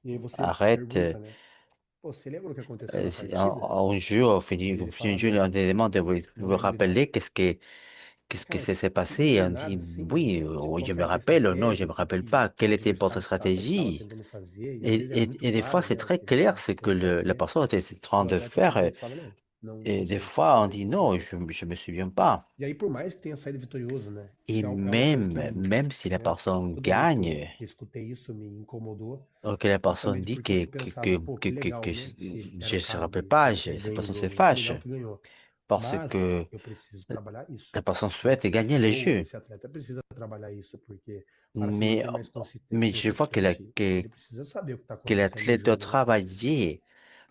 e aí você arrête pergunta, né? Pô, você lembra o que aconteceu na partida? un jeu, E au ele fini fala, du jeu, não, on te demande de não vous lembro de nada. rappeler qu'est-ce que Cara, s'est você não passé. lembra Et de on nada, dit assim, oui, de oui, qual je foi me a tua rappelle, ou non, je estratégia, me o que, rappelle que pas. Quelle o était votre adversário estava stratégie? tentando fazer, e às vezes é muito Et des fois, claro, c'est né, o très que ele clair está ce que tentando la fazer, personne était en e train o de atleta faire. simplesmente fala, não, não Et des sei, fois, on não, dit não non, lembro. je me souviens pas. E aí, por mais que tenha saído vitorioso, né, Et isso é uma coisa que eu, même si la né, personne toda vez gagne, que eu escutei isso me incomodou, ou que la personne justamente dit porque eu pensava, pô, que que legal, né, se era je o ne se caso rappelle de pas, eu ter cette ganho o personne se jogo, que fâche legal que ganhou. parce Mas que eu preciso trabalhar isso, la personne né? souhaite gagner le Ou jeu. esse atleta precisa trabalhar isso, porque para se Mais, manter mais mais je vois consistente, ele precisa saber o que está que acontecendo no l'athlète doit jogo, né? travailler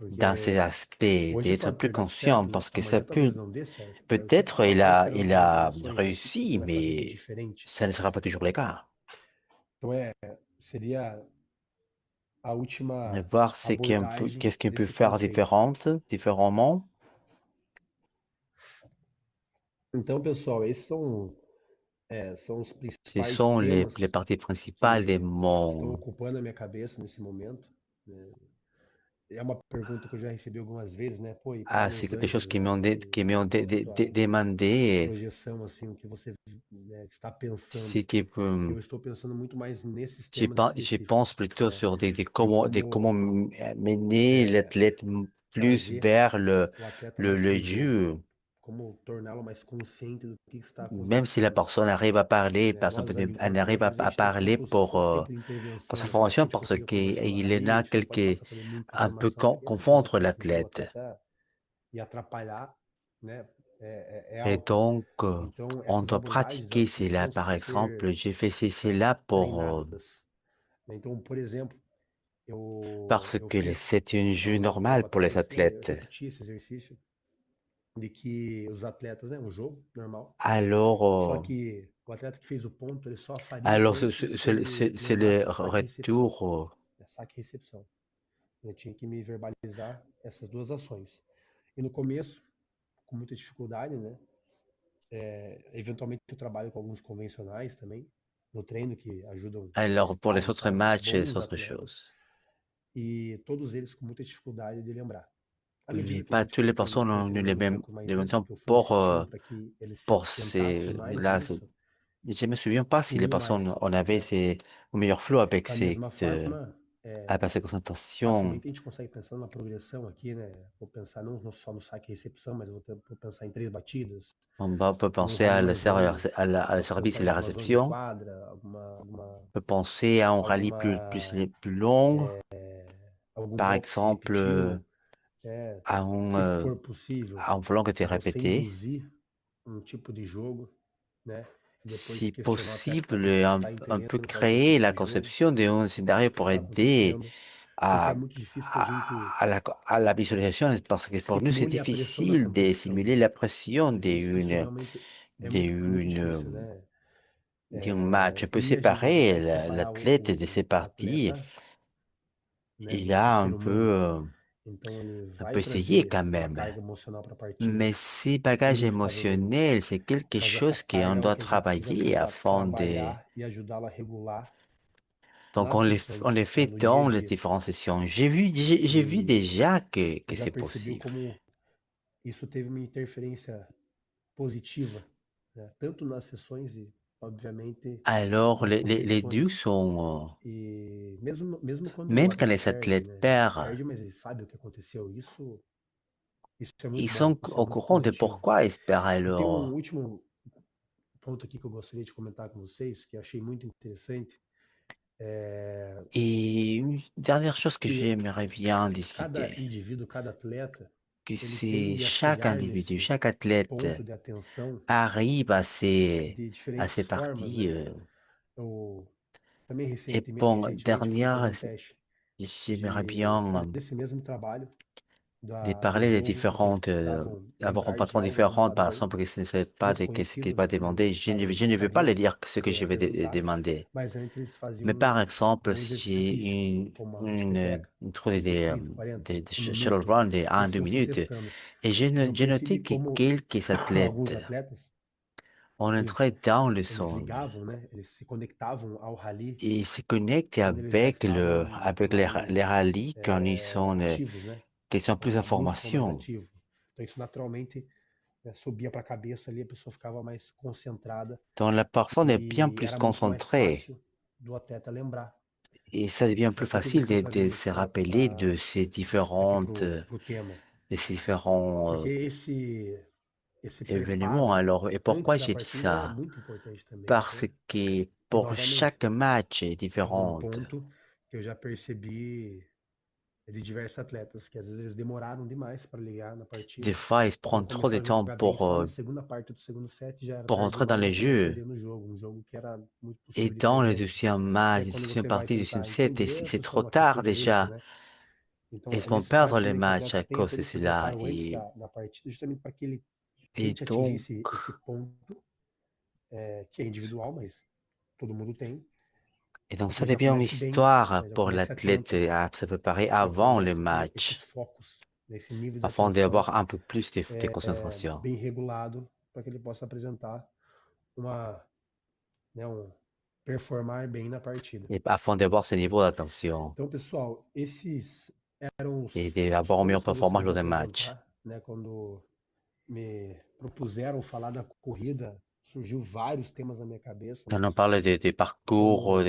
dans ces Porque aspects, hoje d'être pode plus ter dado conscient certo, parce que ça amanhã peut, talvez não dê certo. Aí você peut-être fala, quais serão il as a alterações, né? O que que você réussi, vai fazer de mais diferente? ça ne sera pas toujours le cas. Então seria a Mais última voir abordagem qu'est-ce qu'on peut desse faire conceito. différemment. Então, pessoal, esses são os Ce principais sont les temas parties principales de que estão mon, ocupando a minha cabeça nesse momento, né? É uma pergunta que eu já recebi algumas vezes, né? Pô, e para ah, c'est Los quelque chose Angeles, né? qui m'ont Qual que é a tua demandé, projeção, assim, o que você, né, está pensando? c'est que Eu estou pensando muito mais nesses je temas j'y pense específicos, plutôt né? sur de comment De como mener l'athlète plus trazer vers o atleta mais le para o jogo, jeu. como torná-lo mais consciente do que está Même si la acontecendo, personne arrive à parler, né? par exemple, Nós ali, elle enquanto arrive treinadores, a à gente tem parler pouco tempo de pour intervenção, sa né? Por mais que a formation gente parce consiga conversando qu'il ali, en a a gente não pode quelques passar também muita un peu informação para ele, senão confondre pode sentir o l'athlète. atleta e atrapalhar, né? É Et algo. donc, Então, on essas doit abordagens, pratiquer elas cela. precisam Par exemple, ser, j'ai fait né, cela treinadas, né? Então, por exemplo, parce eu que fiz c'est un há jeu um normal tempo pour les atrás, né? Eu athlètes. repeti esse exercício de que os atletas, né? Um jogo normal. Alors, Só que o atleta que fez o ponto, ele só faria o ponto se ele c'est le lembrasse do saque e recepção. retour. Né? Saque e recepção. Eu tinha que me verbalizar essas duas ações. E no começo, com muita dificuldade, né? Eventualmente eu trabalho com alguns convencionais também, no treino, que ajudam Alors, nesse pour les ponto e autres tal, matchs, c'est bons autre atletas, chose. e todos eles com muita dificuldade de lembrar. À medida Mais que eu pas toutes les fui personnes ont aprofundando les um pouco les mais mêmes nisso, temps que eu fui insistindo para que eles se pour atentassem ces, mais là. nisso, Je me souviens pas si les fluía personnes, mais, on avait né? un meilleur flow avec Da mesma forma, à passer concentration. facilmente a gente consegue pensar numa progressão aqui, né? Vou pensar não só no saque e recepção, mas vou pensar em 3 batidas, Peut num penser rally à mais longo, à la posso service pensar et em la algumas zonas de réception. quadra, On peut penser à un rallye alguma, plus long, algum par boxe exemple, repetido, é, à un, se for possível, à un volant que tu você répété. induzir um tipo de jogo, né? E depois Si questionar o atleta para possible, ver se ele está un peu entendendo qual é o créer tipo la de jogo, conception d'un o scénario que pour está aider acontecendo, porque é à, muito difícil da gente à la visualisation, parce que pour nous, c'est simuler a pressão da difficile de competição, simuler la pression né? Isso realmente é muito difícil, né? d'un match. On peut E a gente não séparer consegue separar l'athlète de ses o parties. atleta, né, Il do a ser humano. Então ele un vai peu essayé trazer quand uma même. carga emocional para a partida, Mais ces bagages inevitavelmente. émotionnels, c'est quelque Mas essa chose qu'on carga é o doit que a gente precisa travailler tentar afin de... trabalhar e ajudá-la a regular Donc, nas on sessões, les né, fait no dia a dans les dia. différentes sessions. J'ai vu E déjà eu que já c'est percebi possible. como isso teve uma interferência positiva, né, tanto nas sessões e, obviamente, Alors, nas les deux competições. sont, E mesmo quando o même quand atleta les perde, athlètes né? Ele perdent, perde, mas ele sabe o que aconteceu. Isso é ils muito bom, sont isso é au muito courant de positivo. pourquoi ils perdent. E tem um Alors, último ponto aqui que eu gostaria de comentar com vocês, que eu achei muito interessante, é et une dernière chose que que j'aimerais bien cada discuter, indivíduo, cada atleta, que ele c'est tende a chaque chegar individu, nesse chaque athlète ponto de atenção arrive de à diferentes ces formas, parties. né? Eu também Et bon, recentemente eu fui fazer dernière, um teste j'aimerais de bien fazer esse mesmo trabalho de do parler des jogo. Os atletas différentes, precisavam avoir un lembrar de patron algo, de um différent, par padrão exemple, que ce n'est pas ce qui desconhecido, va né, que demander. eles Je não ne veux pas sabiam le dire ce o que que je ia vais perguntar, demander. mas antes eles Mais faziam par exemple, um si exercício j'ai físico, como uma une, peteca, une tournée um desafio, 40, de um shuttle minuto, run de un eles deux iam se minutes, testando. et E eu j'ai percebi noté que como quelques athlètes alguns atletas, ont eles, entré dans le eles son ligavam, né? Eles se conectavam ao rally et se connectent quando eles já estavam avec les mais rallyes quand ils sont, ativos, né? qu'ils ont plus O músculo mais d'informations. ativo. Então isso naturalmente, né, subia para a cabeça ali, a pessoa ficava mais concentrada Donc la personne est bien e plus era muito mais concentrée. fácil do atleta lembrar. Et ça devient plus Mas por que facile isso eu de trazer se isso rappeler de pro tema? ces différents Porque esse événements. preparo Alors, et pourquoi antes da j'ai dit partida é ça? muito importante também. Parce Então, que e pour novamente, chaque match est é um différente. ponto que eu já percebi de diversos atletas, que às vezes eles demoraram demais para ligar na Des partida. fois, ils Então prennent trop de começaram a temps jogar bem só na segunda parte do segundo set, já era pour tarde rentrer dans demais, les acabaram jeux. perdendo o jogo, um jogo que era muito Et possível de dans ter le ganho. deuxième E match, aí quando deuxième você vai partie, deuxième tentar set, et entender, a c'est pessoa trop não aceitou tard direito, déjà. né? Então Ils é vont perdre necessário les também que o matchs atleta à tenha cause todo de esse cela. preparo antes da partida, justamente para que ele Et tente atingir donc, esse ponto, que é individual, mas todo mundo tem, et donc, e que ça ele já devient une comece bem, histoire né? Já pour comece l'athlète atento, à se préparer já avant le comece com esses match, focos, nesse nível de afin atenção d'avoir un peu plus de concentration. bem regulado, para que ele possa apresentar uma, né, performar bem na partida. Et afin d'avoir ce niveau d'attention Então, pessoal, esses eram et os d'avoir une meilleure pontos que eu performance gostaria de lors des matchs. apresentar, né? Quando me propuseram falar da corrida, surgiu vários temas na minha cabeça, On en mas parle des parcours,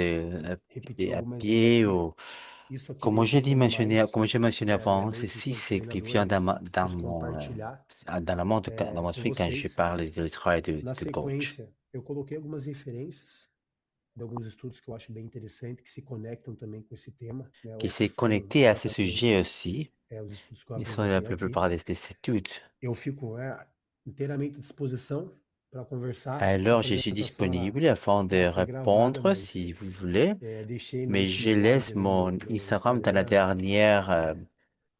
como repetir à algumas vezes pied aqui, ou, isso aqui ele funciona mais, comme j'ai mentionné né, na minha avant, mente ceci, enquanto c'est qui treinador vient e quis compartilhar dans mon com esprit quand je vocês. parle du travail Na de coach. sequência, eu coloquei algumas referências de alguns estudos que eu acho bem interessante, que se conectam também com esse tema, né, Qui ou que s'est foram connecté à ce exatamente sujet aussi. os estudos que eu Ils sont la apresentei aqui. plupart des études. Eu fico inteiramente à disposição para conversar. Essa Alors, je suis apresentação disponible afin de foi gravada, répondre mas si vous voulez, deixei no mais último je slide laisse ali mon do Instagram dans la Instagram, dernière fácil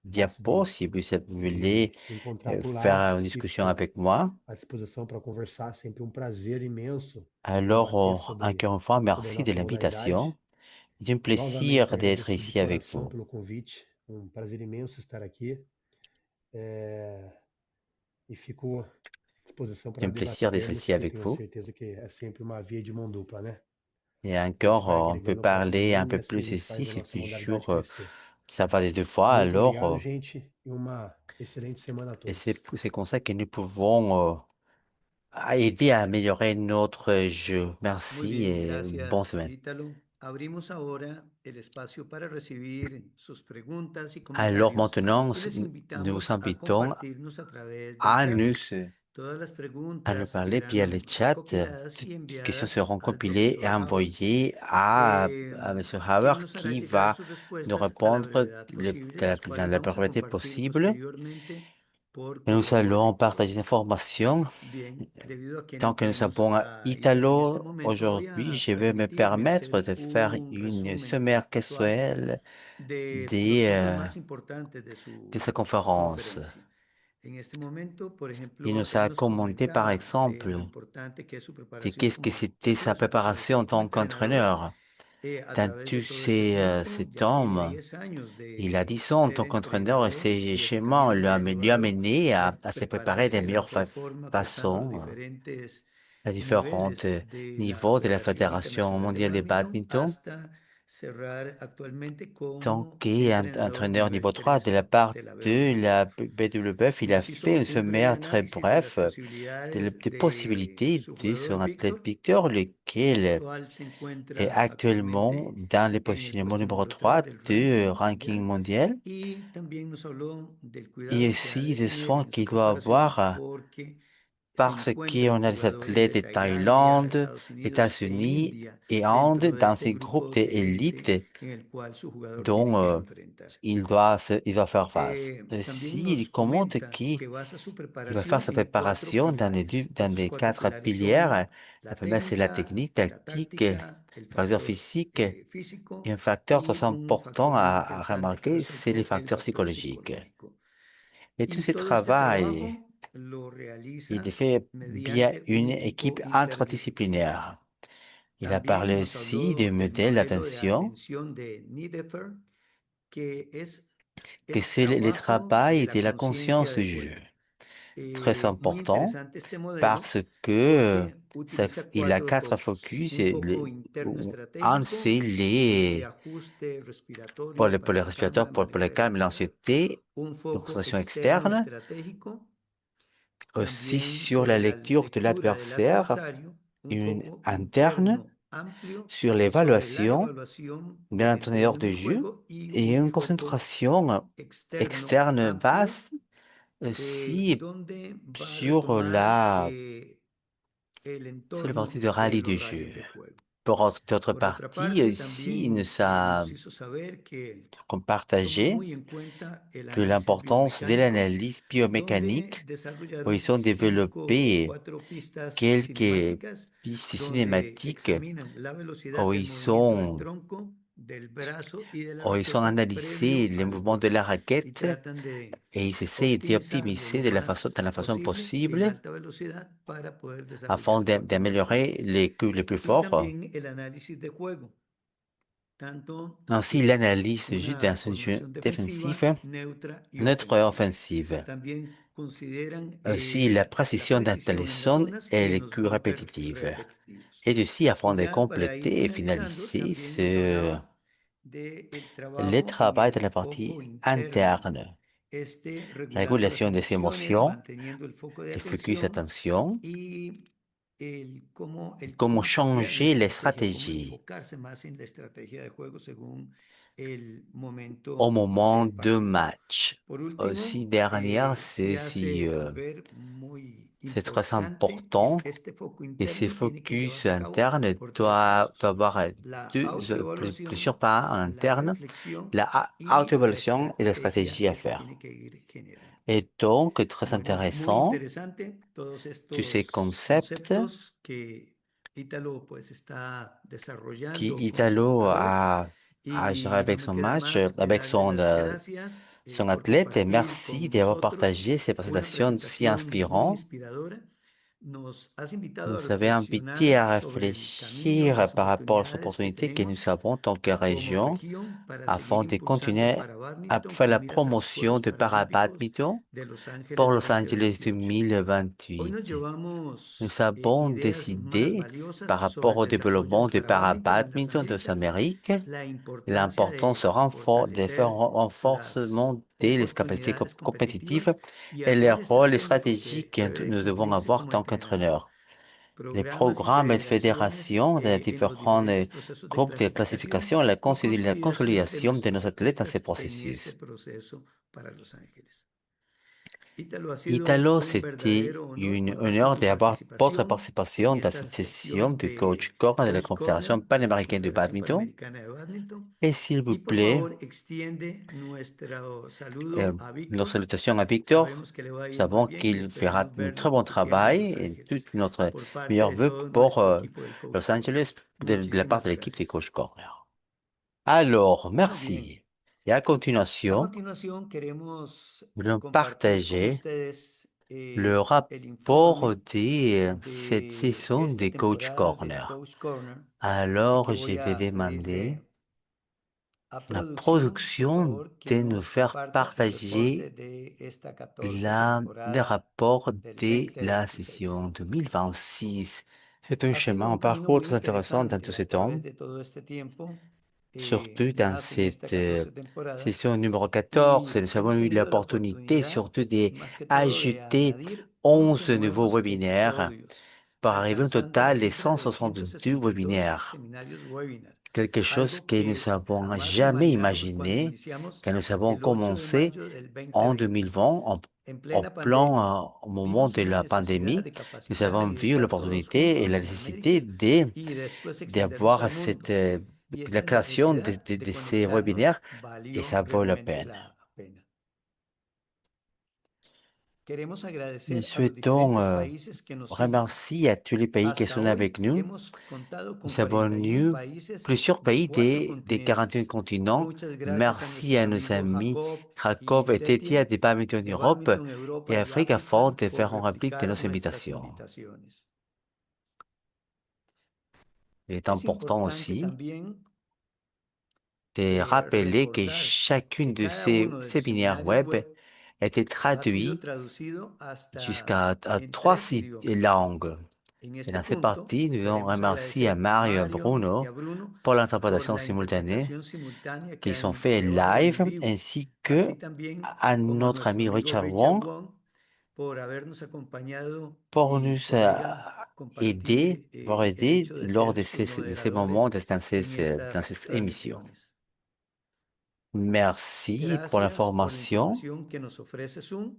diapo si vous de voulez encontrar por lá faire une e discussion fico avec moi. à disposição para conversar. Sempre um prazer imenso Alors, debater encore une fois, sobre a merci de nossa l'invitation. modalidade. C'est un Novamente plaisir d'être agradeço de ici avec coração vous. pelo convite, um prazer imenso estar aqui e fico à disposição C'est para un plaisir d'être debatermos, ici que eu avec tenho vous. certeza que é sempre uma via de mão dupla, né? Et A gente encore, vai on peut agregando para todo parler un mundo e peu assim a plus gente ici, faz a c'est nossa modalidade toujours, crescer. ça va des deux fois. Muito Alors, obrigado, gente, e uma excelente semana a et todos. c'est comme ça que nous pouvons aider à améliorer notre jeu. Muy Merci bien, et bonne gracias, semaine. Ítalo. abrimos ahora el espacio para recibir sus preguntas y Alors comentarios maintenant, y les nous vous invitamos a invitons compartirnos a través del à chat. nous, Todas las à nous preguntas parler via le serán chat. recopiladas y Toutes questions enviadas seront al compilées et profesor Howard, envoyées à M. quien Hauer nos hará qui llegar va sus nous respuestas a la répondre brevedad posible, dans las dans cuales la vamos a brèveté compartir possible. posteriormente por Et nous correo allons partager des electrónico. informations. Bien, debido a que Tant no que nous tenemos avons a Italo en este Italo momento, voy aujourd'hui, a je vais me permitirme permettre hacer de faire un une resumen sommaire casual casuelle de los des, puntos euh, más importantes de de su sa conférence. conferencia. En este momento, por Il ejemplo, nous él a nos commenté par comenta de lo exemple importante que es su de preparación qu'est-ce que como c'était sa su préparation en preparación como tant entrenador qu'entraîneur. a Dans través de tous todo este ces tiempo. Ya tiene temps, 10 años il a de 10 ans en ser tant qu'entraîneur et entrenador ses y ese schémas camino lui le a, ha lui a llevado mené a à se préparer des prepararse de meilleures mejor forma, pasando los façons diferentes à différents niveles de la niveaux de la Federación Fédération Internacional de mondiale de Badminton badminton. hasta cerrar actualmente Tant como entrenador qu'entraîneur nivel niveau 3 de 3 la part de la de la BWF. BWF, il a Nos fait hizo un un breve sommaire très análisis de las bref posibilidades des de possibilités su de jugador son athlète Víctor, Victor, el lequel cual se est encuentra actuellement actualmente dans les en el positionnements puesto numéro número 3 3 del de ranking ranking mundial. mondial Y también nos habló del et cuidado que ha aussi de des tener soins en su qu'il doit preparación avoir porque se parce encuentran qu'on a des jugadores athlètes de de Tailandia, Thaïlande, Estados Unidos e États-Unis India et Inde dentro de dans este ces groupes grupo de élite d'élite en el cual su jugador tiene dont que enfrentar. il doit faire face. También Aussi, nos il commente comenta qu'il que basa su il va faire preparación sa en cuatro préparation pilares. dans Estos des cuatro quatre pilares son pilières. La la première, c'est la técnica, technique, la tactique, táctica, el facteur factor physique. Et físico un facteur y très un important factor muy à importante que remarquer, c'est les resaltó, el facteurs factor psychologiques. psicológico. Et tout Y ce todo este travail, trabajo lo il est realiza fait via mediante une un equipo équipe interdisciplinario. interdisciplinaire. Il a También parlé nos aussi des habló del modèles modelo de d'attention, atención de Niederfer, que es que el c'est le trabajo de travail la de la conciencia conscience de du jeu. juego. Très Muy important interesante este modelo parce que porque utiliza il a cuatro quatre focos. focus. Un Et foco interno un, estratégico c'est de ajuste respiratorio pour para les la calma, respirateurs, el pour manejo le de la calme et ansiedad. l'anxiété, Un une foco concentration externo externe, estratégico aussi también sur la sobre la lecture de lectura del l'adversaire, adversario. Un une foco interne interno amplio sur sobre la l'évaluation evaluación de del l'entraîneur desempeño de en jeu juego y et un une foco concentration externo externe amplio vaste aussi donde va a sur retomar el sur la entorno partie de de rallye los de rallies jeu. de juego. Pour d'autres Por otra parties, parte, aussi, il también nous a nos hizo saber que toma partagé muy en cuenta el que análisis l'importance de biomecánico, l'analyse donde biomécanique, où ils desarrollaron ont développé cuatro pistas quelques cinemáticas pistes donde cinématiques examinan la velocidad où del movimiento del tronco, del brazo y de la où ils ont raqueta analysé previo les al mouvements de golpe la y raquette tratan de et ils essaient optimizarlo d'optimiser lo de la façon, más dans la façon posible en possible alta velocidad para poder afin desarrollar el óptimo d'améliorer rendimiento. les coups les plus Y forts. también el análisis de juego, tanto Ainsi, de l'analyse juste d'un una seul jeu formación défensif, defensiva, neutra y neutre et ofensiva. offensive. También consideran Aussi, la la précision dans les precisión en las zones zonas et y en les los coups bumpers répétitifs. repetitivos. Et aussi, afin Y de ya para ir compléter et finalizando, finaliser también nos hablaba del le trabajo en travail de el la partie foco interno, interne, la regulando las régulation des emociones, émotions, manteniendo el foco de le focus atención attention, y el comment cómo cambiar la changer les estrategia o cómo stratégies enfocarse más en la estrategia de juego según el au momento moment del de partido. match. Por Aussi, último, dernière, se hace ver muy c'est très importante que important este foco que ces interno tiene que focus llevarse a cabo internes por tres doivent pasos: avoir la deux, autoevaluación, plusieurs pas en la interne, reflexión la y la auto-évaluation et la estrategia stratégie à que se faire. tiene que ir generando. Et donc, très Bueno, muy intéressant, interesante todos tous ces estos concepts conceptos que Ítalo pues está qui desarrollando con su Italo jugador a géré y no avec me son queda match, más que avec darle las gracias son por athlète. Et compartir merci con d'avoir nosotros partagé ces una présentations si presentación muy inspirantes. inspiradora. Nos has invitado a Nous avez invité reflexionar à sobre el camino, réfléchir las par rapport aux oportunidades que opportunités que nous tenemos avons en tant que como région región para seguir afin de impulsando el continuer à parabadminton faire con la miras a los promotion Juegos de Paralímpicos para-badminton de Los pour Ángeles Los Angeles 2028. Hoy nos 2028. Nous llevamos avons ideas más décidé, par valiosas sobre rapport el au desarrollo développement del du parabadminton en las para-badminton des Américas, Amériques, la importancia l'importance de de faire un fortalecer las renforcement des capacités oportunidades compétitives competitivas y et el les rol rôles estratégico que stratégiques que debe de nous devons cumplirse avoir en como tant entrenador. qu'entraîneur. les programas y programmes et federaciones fédérations des y los différents diferentes procesos de groupes de clasificación classification et la y la consolidación de consolidation de nos nuestros athlètes dans ces atletas en ese processus. proceso para Los Ángeles. Ítalo, ha sido Italo, un c'était verdadero honor une contar con honneur tu d'avoir votre participación participation en dans esta cette session sesión du Coach de Corner de la Coach Corner Confédération de la panaméricaine de Confederación Badminton. Panamericana de Badminton. Et s'il vous Y por plaît, favor, extiende nuestro euh, saludo a nos Víctor. salutations à Victor. Sabemos que le va a Nous ir muy savons bien y qu'il fera esperamos un très verlo bon pronto aquí en travail Los et tout Ángeles notre por parte meilleur de vœu todo pour nuestro equipo del Coach Los Corner. Angeles de la part Muchísimas de l'équipe des gracias. Coach Corner. Alors, Muy bien. merci. Et à A continuation, continuación, queremos nous allons compartir con partager ustedes le el rapport informe de cette de saison esta des Coach temporada del Corner. Coach Corner. Así Alors, que je voy vais a demander pedirle a la producción, por production favor, que de nous nos faire comparta el reporte partager de esta 14 le temporada rapport del de la 2026. session 2026. C'est un Ha sido chemin, un un camino parcours muy très intéressant dans tout interesante ce a temps, través de todo este tiempo, surtout dans más en esta cette 14 temporada, session numéro 14. y Nous avons hemos eu tenido la l'opportunité oportunidad, surtout más que todo, de d'ajouter añadir 11 11 nouveaux nuevos webinaires episodios, pour arriver au alcanzando la total de cifra de 162 262 webinaires. seminarios webinar, Quelque chose algo que nous que n'avons jamás jamais imaginamos cuando imaginé iniciamos quand nous avons el 8 de commencé mayo del en 2020. 2020, En en plena pandemia, plein au moment vimos de una la necesidad pandémie. de Nous capacitar avons y de vu estar todos l'opportunité et la juntos en nécessité América y después extendernos d'avoir al mundo. Y la esta création necesidad de de ces conectarnos webinaires et valió ça vaut la realmente peine. la pena. Queremos Nous agradecer a los souhaitons diferentes países que nos siguen. remercier à tous les pays qui Hasta sont hoy avec nous. hemos contado con Nous avons 41 eu países plusieurs de pays 4 des 41 continentes. continents. Muchas gracias a Merci nuestros à nos amigos amis Jacob y Krakov et Tetia Tetia de Badminton de Europe Badminton et Europa y Afrique afin África de por faire en réplique de replicar nos nuestras invitations. invitaciones. Il est Es important importante aussi también de rappeler que recordar chacune que de cada ces uno de los séminaires seminarios web web était ha sido traduit traducido hasta jusqu'à en trois 3 idiomas. langues. En Et este dans ces punto, parties, nous allons queremos remercier à agradecer a Mario et à Mario y Bruno a Bruno pour por l'interprétation la simultanée interpretación simultánea que qui sont han faits llevado en live, vivo, ainsi que así también à como a notre nuestro ami amigo Richard Richard Wong Wong por habernos acompañado pour y nous poder aider, compartir pour el aider hecho de lors ser sus de ces moments, moderadores en dans estas ces émissions. transmisiones. Merci pour Gracias por la l'information información que nos ofrece Zoom.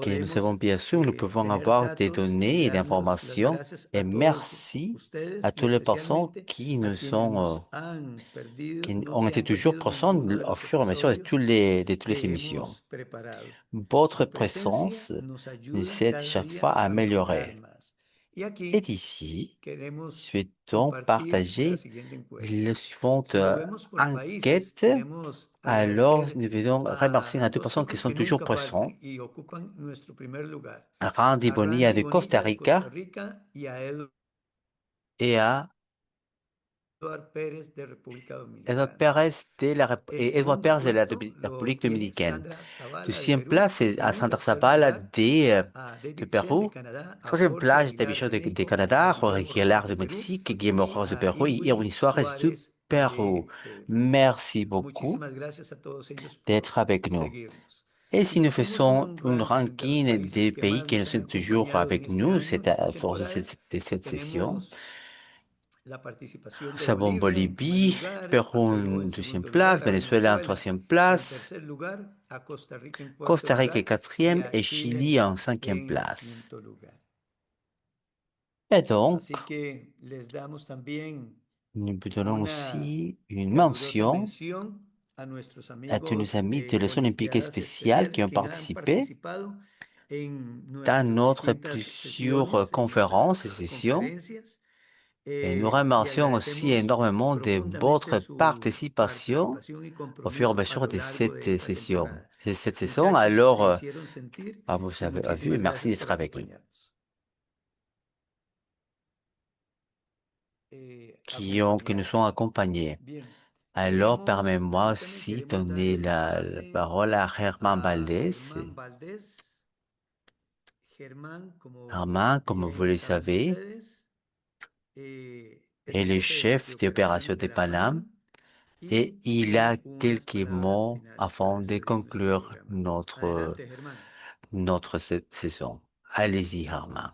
que nous savons Podemos bien sûr, nous pouvons tener avoir des datos y données et darnos las d'informations. gracias Et a todos merci à ustedes y toutes les personnes especialmente qui a nous quienes sont, nos han perdido, qui no ont se été han toujours perdido présents ninguno de au los fur et à mesure episodios de toutes les que émissions. hemos preparado. Votre Su presencia présence nos nous ayuda aide cada chaque día fois à a mejorar améliorer. más. Y Et aquí d'ici, queremos souhaitons compartir la partager siguiente encuesta. la suivante Si lo vemos por países, enquête. queremos Alors, agradecer nous venons remercier a à toutes les dos personnes qui sitios sont que toujours nunca présents. faltan y ocupan nuestro primer lugar. À Randy A Bonilla Randy de Costa Bonilla de Costa Rica Rica y a et à Eduard Pérez de República Edouard Dominicana. Pérez El et Edouard segundo Pérez de puesto la lo République tiene dominicaine. Sandra Zavala de Deuxième Perú place est y à en un Santa tercer Sabala lugar a de David Chen de Pérou. Canadá, a Troisième Jorge place, Aguilar de de México, Canada, a Jorge Guillermo Aguilar Rojas de de Perú Mexique, Guillermo y Rojas de a Pérou et Irwin Irwin Suarez de Suárez Pérou. de Perú. Merci beaucoup Muchísimas gracias a todos ellos por d'être avec nous. seguirnos. Et Y si si nous hacemos faisons un une ranking de los ranking países des que pays más qui nos han sont toujours acompañado en avec este nous, año, c'est esta à force temporada, de cette session, tenemos la participación nous de avons Bolivia en primer Bolivie, lugar, a Pérou en Perú en deuxième segundo place, lugar, a Venezuela en Venezuela troisième en place, tercer lugar, a Costa Rica en cuarto Costa Rica en lugar y quatrième a et Chili Chile en cinquième en place. quinto lugar. Et donc, Así que les damos también nous donnons una aussi une calurosa mention mención a nuestros à tous nos amigos amis de de les Olympiques Olimpiadas spéciales qui Especiales ont que han participé participado en dans nuestras notre distintas plusieurs sesiones, en conférences et estas sessions. conferencias. Et nous Y remercions aussi agradecemos énormément de profundamente votre su participation participación y au fur et à compromiso a mesure lo de largo de cette esta session. temporada. Cette session, Muchachos, se alors, hicieron sentir vous y avez vu, muchísimas merci gracias por d'être avec nous. acompañarnos. Que nous sommes Acompañarnos. accompagnés. Bien, Alors, permets-moi permítanme, aussi queremos donner darle el la pase parole à Herman a Valdés. Germán Valdés. Germán, como Herman, comme vous bien le saben savez, ustedes, es est el le jefe de chef des opérations operaciones de de la Paname PANAM et y il a tiene unas quelques palabras mots finales para afin de despedir nuestro conclure programa. Adelante, Germán. notre saison. Allez-y, Herman.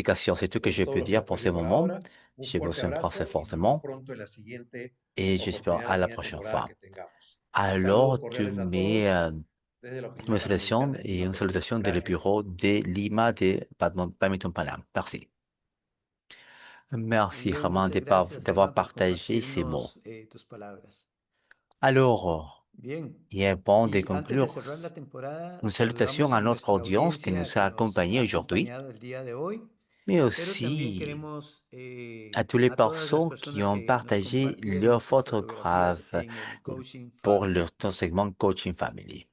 explications. C'est tout que Es je todo peux lo que dire les pour puedo ce llevar moment. ahora. Un Je vous fuerte embrasse abrazo y nos vemos fortement pronto en la siguiente et j'espère oportunidad, à la la siguiente prochaine temporada fois. que tengamos. Alors, Saludos tu cordiales a mets todos desde la une Oficina salutation Panamericana de et Lima, une Perú. salutation de le Gracias. bureau de Lima de Badminton Paname. Merci. Merci Bien, vraiment muchas gracias, d'avoir Germán, por partagé ces mots. compartirnos tus palabras. Alors, Bien, il est bon de y antes de conclure cerrar la temporada, une salutation saludamos à a notre nuestra audience qui audiencia nous a que nos accompagnés ha aujourd'hui, acompañado el día de hoy, mais pero también aussi queremos à toutes les a todas las personnes qui personas ont que nos partagé compartieron leurs sus fotografías photographes en el Coaching pour Family. ton segment Coaching Family.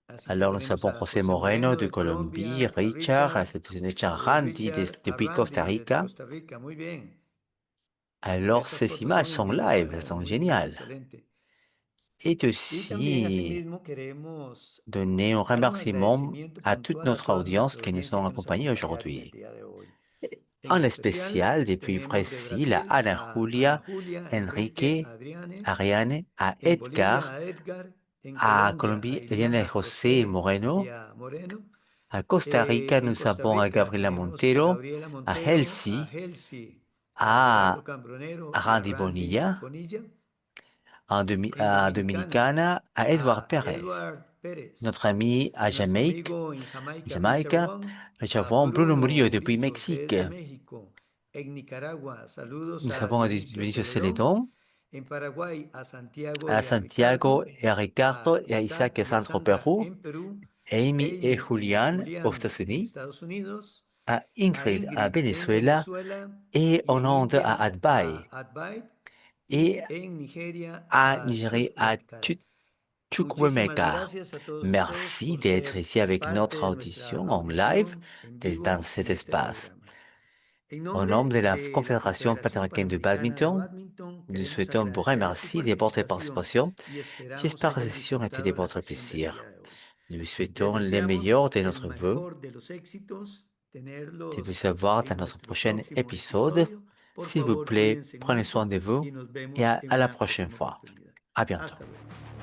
Así que Alors, nous tenemos avons a José José Moreno Moreno de de Colombie, Colombia, a Richard, Richard, Randy Richard, a depuis Costa Randy desde Rica. Costa Rica. Muy bien. Alors, Estas ces fotos images son sont live, elles individuales, sont muy bien, géniales. excelente. Et Y también aussi, asimismo queremos donner un dar un remerciement agradecimiento à toute puntual a notre toda audience nuestra qui nous audiencia ont que nos accompagnés acompañaron el aujourd'hui. día de hoy. En En especial spécial depuis tenemos de Brésil à Brasil Ana a Ana Julia, Julia, Enrique, Enrique, Adriane, Ariane, à en Bolivia Edgar, a Edgar, en à Colombia a Colombie, Eliana Iliana, José José y Moreno, a Moreno. à Costa Rica, En nous Costa avons à Rica Gabriela tenemos a Montero, Gabriela à Montero, a Helsi, Helsi, a Gerardo à Cambronero y a Randy Randy Bonilla, Bonilla. à En Dominicana Dominicana, à Edouard a Pérez, Edward Pérez, notre ami à nuestro Jamaïque, amigo en Jamaica Richard Jamaïca, Wong, Richard a Vaughan, Bruno Murillo Bruno depuis Villor, que es Mexique. de México, en Nicaragua, saludos Nous a avons Dionisio Benicio Celedón, Celedon, en Paraguay a Santiago à y a Santiago Ricardo, et à Ricardo a et à Isaac Isaac et y a Sandro Sandra Perrou, en Perú, Amy et Amy y Julian aux Julián en États-Unis, Estados Unidos, à a Ingrid à Ingrid en Venezuela Venezuela et y en en Inde à India Adbai a Adbait et y en Nigeria à a Nigeria à Chukwemeka. Muchísimas Chukwemeka. gracias a todos ustedes Merci por d'être ser ici avec parte notre de nuestra audition en live audición en dans vivo cet en este espace. programa. En Au nom nombre de la de la Confédération Confederación panaméricaine de Panamericana de Badminton, Badminton, nous queremos souhaitons vous agradecer su remercier de votre participación participation. y esperamos J'espère que hayan cette session a été de disfrutado la votre sesión del día plaisir. de hoy. Nous vous Les souhaitons les deseamos meilleurs de el notre vœu mejor de los éxitos, de vous tenerlos savoir dans en notre nuestro prochain próximo épisode. episodio. Por S'il vous favor, plaît, cuídense prenez soin mucho de vous y nos et vemos en à la una prochaine próxima fois. oportunidad. À bientôt. Hasta luego.